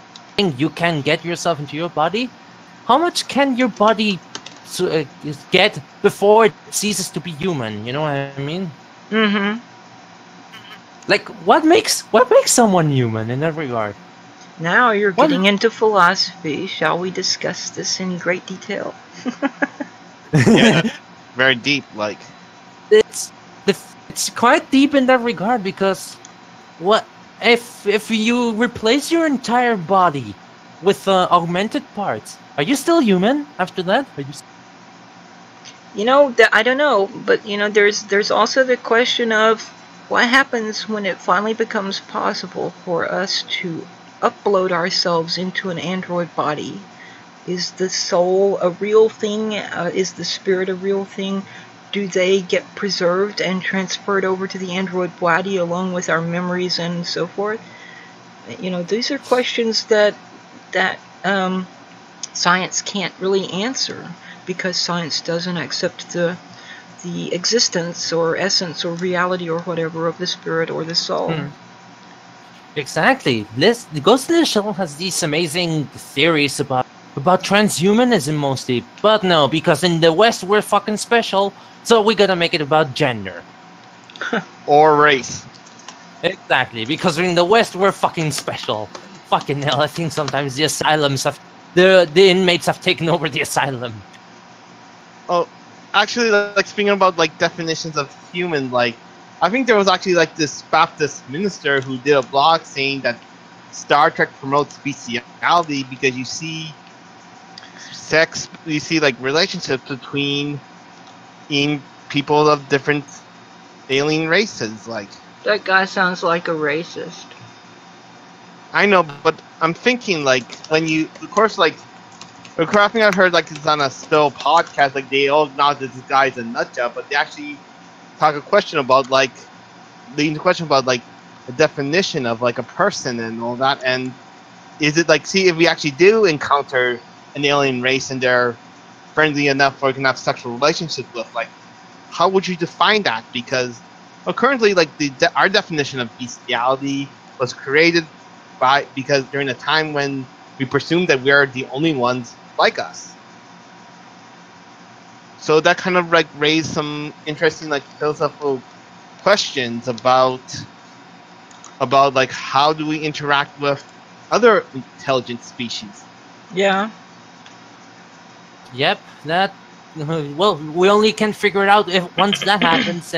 you can get yourself into your body. How much can your body get before it ceases to be human? You know what I mean? Mm-hmm. Like, what makes someone human in that regard? Now you're getting into philosophy. Shall we discuss this in great detail? Yeah, very deep. Like, it's quite deep in that regard, because what if you replace your entire body with augmented parts? Are you still human after that? I don't know, but there's also the question of what happens when it finally becomes possible for us to upload ourselves into an android body. Is the soul a real thing? Is the spirit a real thing? Do they get preserved and transferred over to the android body along with our memories and so forth? These are questions that science can't really answer, because science doesn't accept the existence or essence or reality or whatever of the spirit or the soul. Exactly. The Ghost in the Shell has these amazing theories about transhumanism mostly, but no, because in the West we're fucking special, so we gotta make it about gender. Or race. Exactly, because in the West we're fucking special. Fucking hell, I think sometimes the asylums have... The inmates have taken over the asylum. Oh, actually, like, speaking about, like, definitions of human, like, I think there was actually, like, this Baptist minister who did a blog saying that Star Trek promotes bestiality because you see sex, you see, like, relationships between people of different alien races, like. That guy sounds like a racist. I know, but I'm thinking, like, when you, of course, like, the crapping I've heard, like, it's on a still podcast, like, they all acknowledge that this guy's a nut job, but they actually lead the question about, like, a definition of like a person and all that. And is it like, see, if we actually do encounter an alien race and they're friendly enough or we can have sexual relationships with, like, how would you define that? Because currently, like, our definition of bestiality was created because during a time when we presumed that we are the only ones like us. So that kind of like raised some interesting like philosophical questions about like how do we interact with other intelligent species. Yeah. Yep, that. Well, we only can figure it out if once that happens,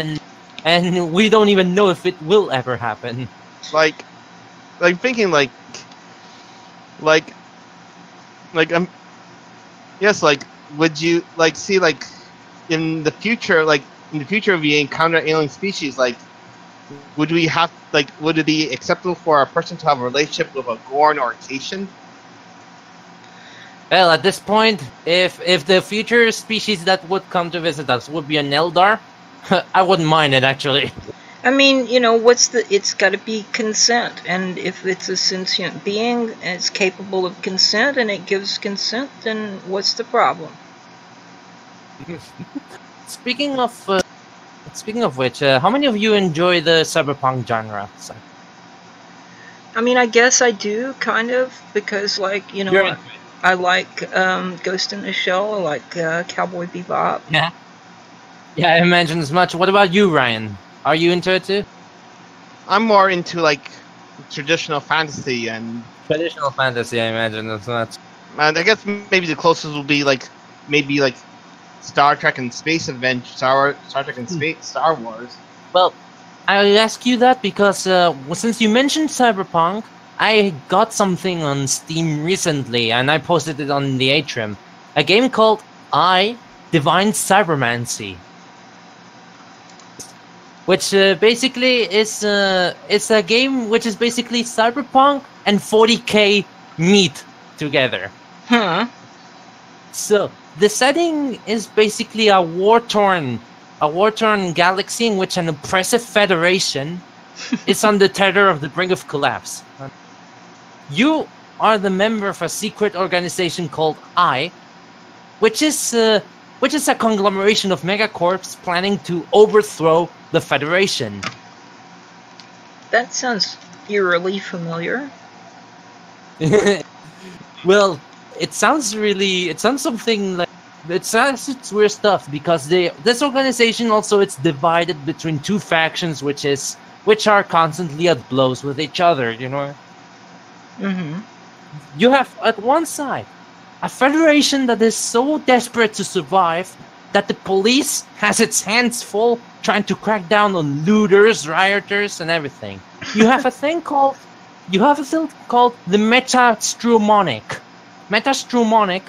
and we don't even know if it will ever happen. Like thinking yes, like, would you like see like in the future if we encounter alien species, like, would it be acceptable for a person to have a relationship with a Gorn or a Cation? Well, at this point, if the future species that would come to visit us would be an Eldar, I wouldn't mind it, actually. I mean, you know, it's got to be consent, and if it's a sentient being and it's capable of consent and it gives consent, then what's the problem? Speaking of which, how many of you enjoy the cyberpunk genre? I mean, I guess I do, kind of, because, like, you know, I like Ghost in the Shell, I like Cowboy Bebop. Yeah, I imagine as much. What about you, Ryan? Are you into it too? I'm more into like traditional fantasy and Traditional fantasy, I imagine that's not. And I guess maybe the closest will be like maybe like Star Trek and Space Adventure, Star Trek and Space, Star Wars. Well, I ask you that because since you mentioned cyberpunk, I got something on Steam recently, and I posted it on the Atrium. A game called Divine Cybermancy, which basically is it's a game which is basically cyberpunk and 40K meet together. Huh. So the setting is basically a war-torn galaxy in which an oppressive federation is on the tether of the brink of collapse. You are the member of a secret organization called which is a conglomeration of megacorps planning to overthrow the Federation. That sounds eerily familiar. Well, it sounds something like it's weird stuff because this organization also it's divided between two factions which are constantly at blows with each other, you know. Mm-hmm. You have at one side a federation that is so desperate to survive that the police has its hands full trying to crack down on looters, rioters, and everything. You have a thing called the Metastrumonic. Metastrumonic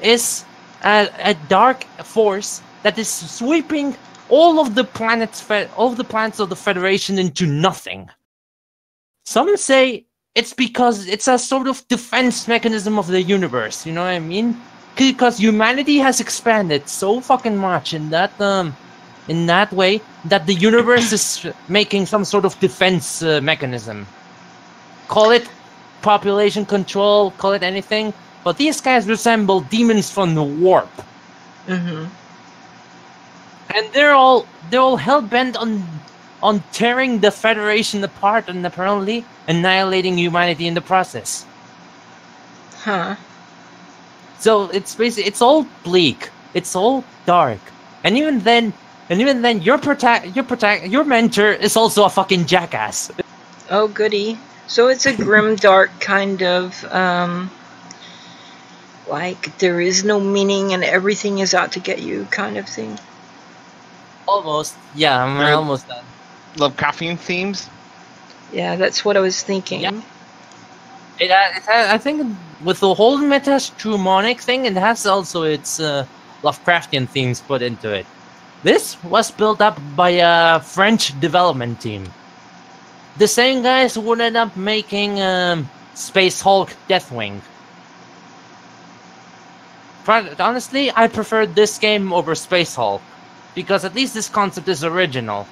is a dark force that is sweeping all of the planets of the Federation into nothing. Some say it's because it's a sort of defense mechanism of the universe, you know what I mean? Because humanity has expanded so fucking much in that way that the universe is making some sort of defense mechanism. Call it population control, call it anything, but these guys resemble demons from the warp. Mm-hmm. And they're all hell-bent on tearing the Federation apart and apparently annihilating humanity in the process. Huh. So it's all bleak, it's all dark, and even then your mentor is also a fucking jackass. Oh, goody. So it's a grim, dark kind of, like, there is no meaning and everything is out to get you kind of thing. Almost. Yeah, I'm almost done. Lovecraftian themes? Yeah, that's what I was thinking. Yeah. I think with the whole Metastrumonic thing, it has also its Lovecraftian themes put into it. This was built up by a French development team. The same guys who would end up making Space Hulk Deathwing. Honestly, I preferred this game over Space Hulk, because at least this concept is original.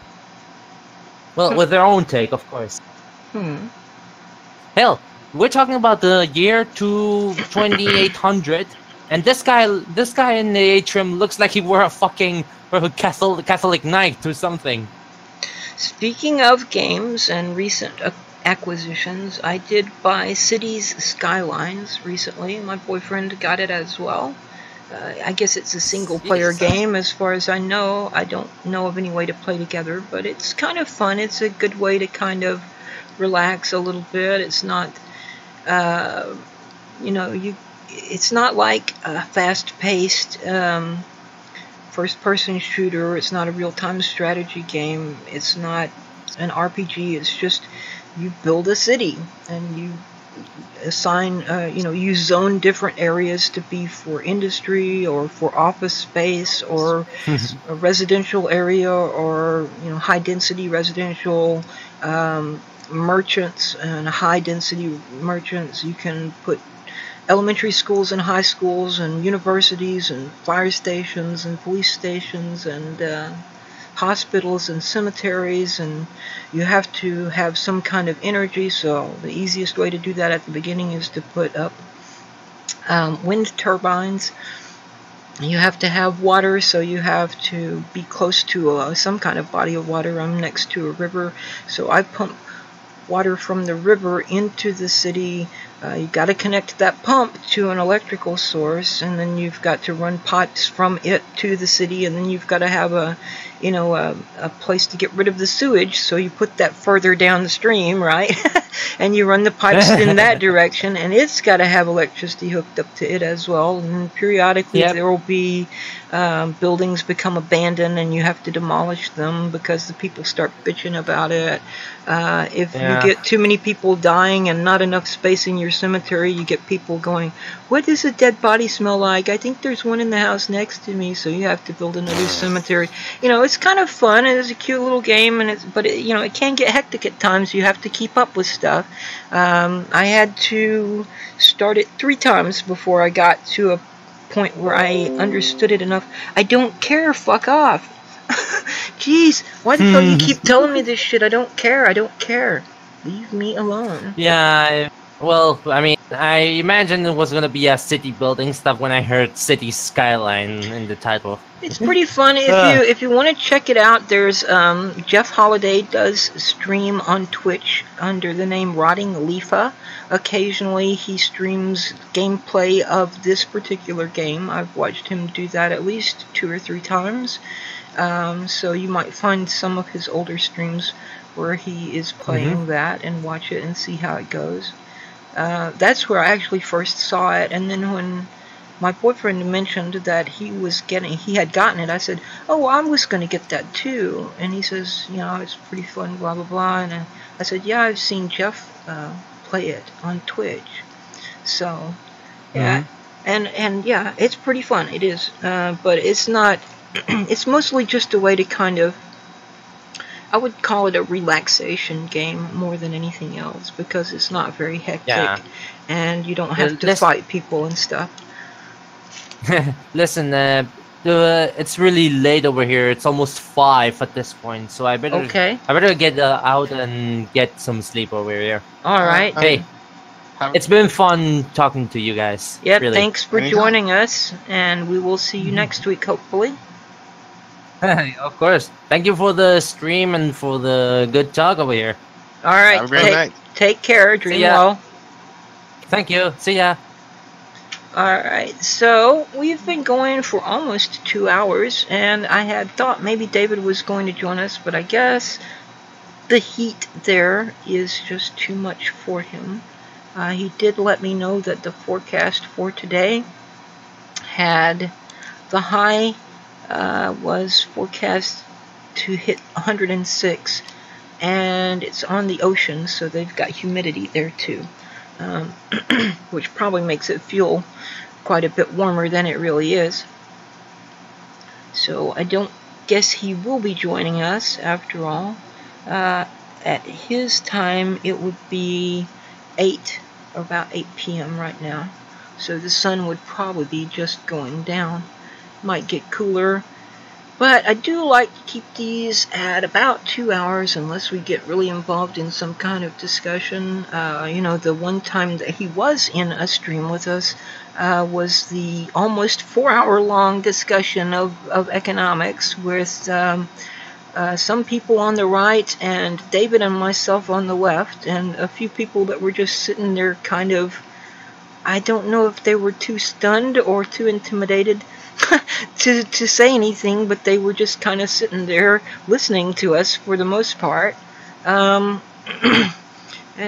Well, with their own take, of course. Hell, we're talking about the year 2800, and this guy in the atrium looks like he wore a fucking Catholic knight or something. Speaking of games and recent acquisitions, I did buy Cities Skylines recently. My boyfriend got it as well. I guess it's a single-player game as far as I know. I don't know of any way to play together, but it's kind of fun. It's a good way to kind of relax a little bit. It's not, it's not like a fast-paced first-person shooter. It's not a real-time strategy game. It's not an RPG. It's just you build a city and you assign, you zone different areas to be for industry or for office space or a residential area or, high-density residential merchants and high-density merchants. You can put elementary schools and high schools and universities and fire stations and police stations and hospitals and cemeteries, and you have to have some kind of energy. So the easiest way to do that at the beginning is to put up wind turbines. You have to have water, so you have to be close to some kind of body of water. I'm next to a river, so I pump water from the river into the city. You got to connect that pump to an electrical source, and then you've got to run pipes from it to the city, and then you've got to have a place to get rid of the sewage, so you put that further down the stream, right? And you run the pipes in that direction, and it's got to have electricity hooked up to it as well. And periodically there will be buildings become abandoned, and you have to demolish them because the people start bitching about it. If you get too many people dying and not enough space in your cemetery, you get people going, "What does a dead body smell like? I think there's one in the house next to me," so you have to build another cemetery. It's kind of fun, and it's a cute little game, and it can get hectic at times. You have to keep up with stuff. I had to start it 3 times before I got to a point where I understood it enough. I don't care, fuck off. Jeez, why the hell you keep telling me this shit? I don't care. Leave me alone. Yeah, well, I mean, I imagined it was going to be a city building stuff when I heard City Skyline in the title. It's pretty fun. If you want to check it out, there's Jeff Holiday does stream on Twitch under the name Rotting Leafa. Occasionally he streams gameplay of this particular game. I've watched him do that at least 2 or 3 times. So you might find some of his older streams where he is playing that and watch it and see how it goes. That's where I actually first saw it, and then when my boyfriend mentioned that he had gotten it, I said, "Oh, I was going to get that too." And he says, "It's pretty fun, blah blah blah." And I said, "Yeah, I've seen Jeff play it on Twitch." So yeah, and yeah, it's pretty fun. It is, but it's not. It's mostly just a way to kind of, I would call it a relaxation game more than anything else, because it's not very hectic, and you don't have to fight people and stuff. Listen, it's really late over here. It's almost 5 at this point, so I better get out and get some sleep over here. All right. Hey, it's been fun talking to you guys. Yeah, really. Thanks for joining us, and we will see you next week, hopefully. Of course. Thank you for the stream and for the good talk over here. All right. Have a great night. Take care. Dream well. Thank you. See ya. Alright, so we've been going for almost 2 hours, and I had thought maybe David was going to join us, but I guess the heat there is just too much for him. He did let me know that the forecast for today had the high was forecast to hit 106, and it's on the ocean, so they've got humidity there too. Which probably makes it feel quite a bit warmer than it really is. So I don't guess he will be joining us after all. At his time it would be about 8 p.m. right now. So the sun would probably be just going down. Might get cooler, But I do like to keep these at about 2 hours unless we get really involved in some kind of discussion. The one time that he was in a stream with us was the almost 4-hour-long discussion of economics with some people on the right and David and myself on the left, and a few people that were just sitting there kind of, I don't know if they were too stunned or too intimidated to say anything, but they were just kind of sitting there listening to us for the most part. And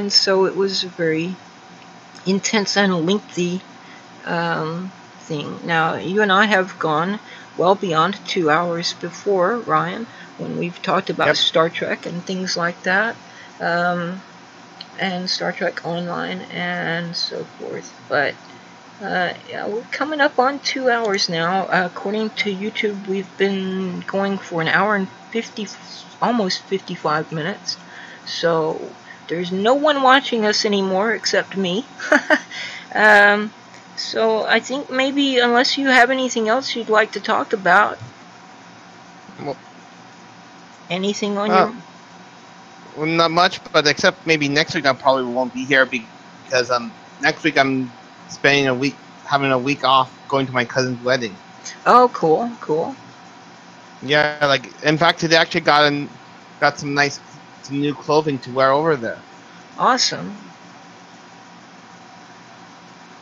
so it was a very intense and lengthy thing. Now, you and I have gone well beyond 2 hours before, Ryan, when we've talked about Star Trek and things like that, and Star Trek Online and so forth. But yeah, we're coming up on 2 hours now. According to YouTube, we've been going for an hour and almost 55 minutes. So there's no one watching us anymore except me. So I think maybe, unless you have anything else you'd like to talk about, anything on your... Well, not much, but except maybe next week I probably won't be here because next week I'm having a week off, going to my cousin's wedding. Oh, cool. Yeah, like, in fact, today I actually got some new clothing to wear over there. Awesome.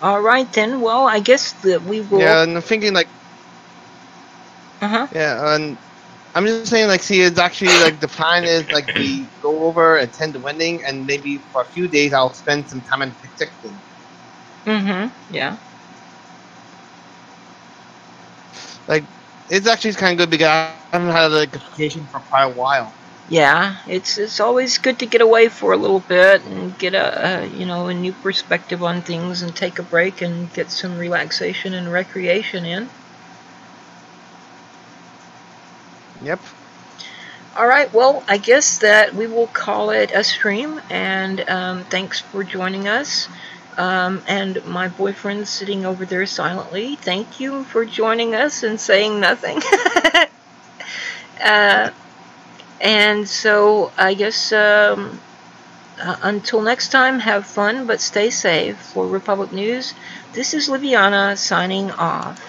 All right then. Well, I guess that we will. Yeah, and I'm thinking like. Yeah, and I'm just saying, like, see, it's actually like the plan is like we go over, attend the wedding, and maybe for a few days I'll spend some time in Patron. Yeah. Like, it's actually kind of good because I haven't had like a vacation for quite a while. Yeah, it's always good to get away for a little bit and get a new perspective on things and take a break and get some relaxation and recreation in. Yep. All right, well, I guess that we will call it a stream, and thanks for joining us. And my boyfriend sitting over there silently, thank you for joining us and saying nothing. And so I guess until next time, have fun, but stay safe. For Republic News, this is Liviana signing off.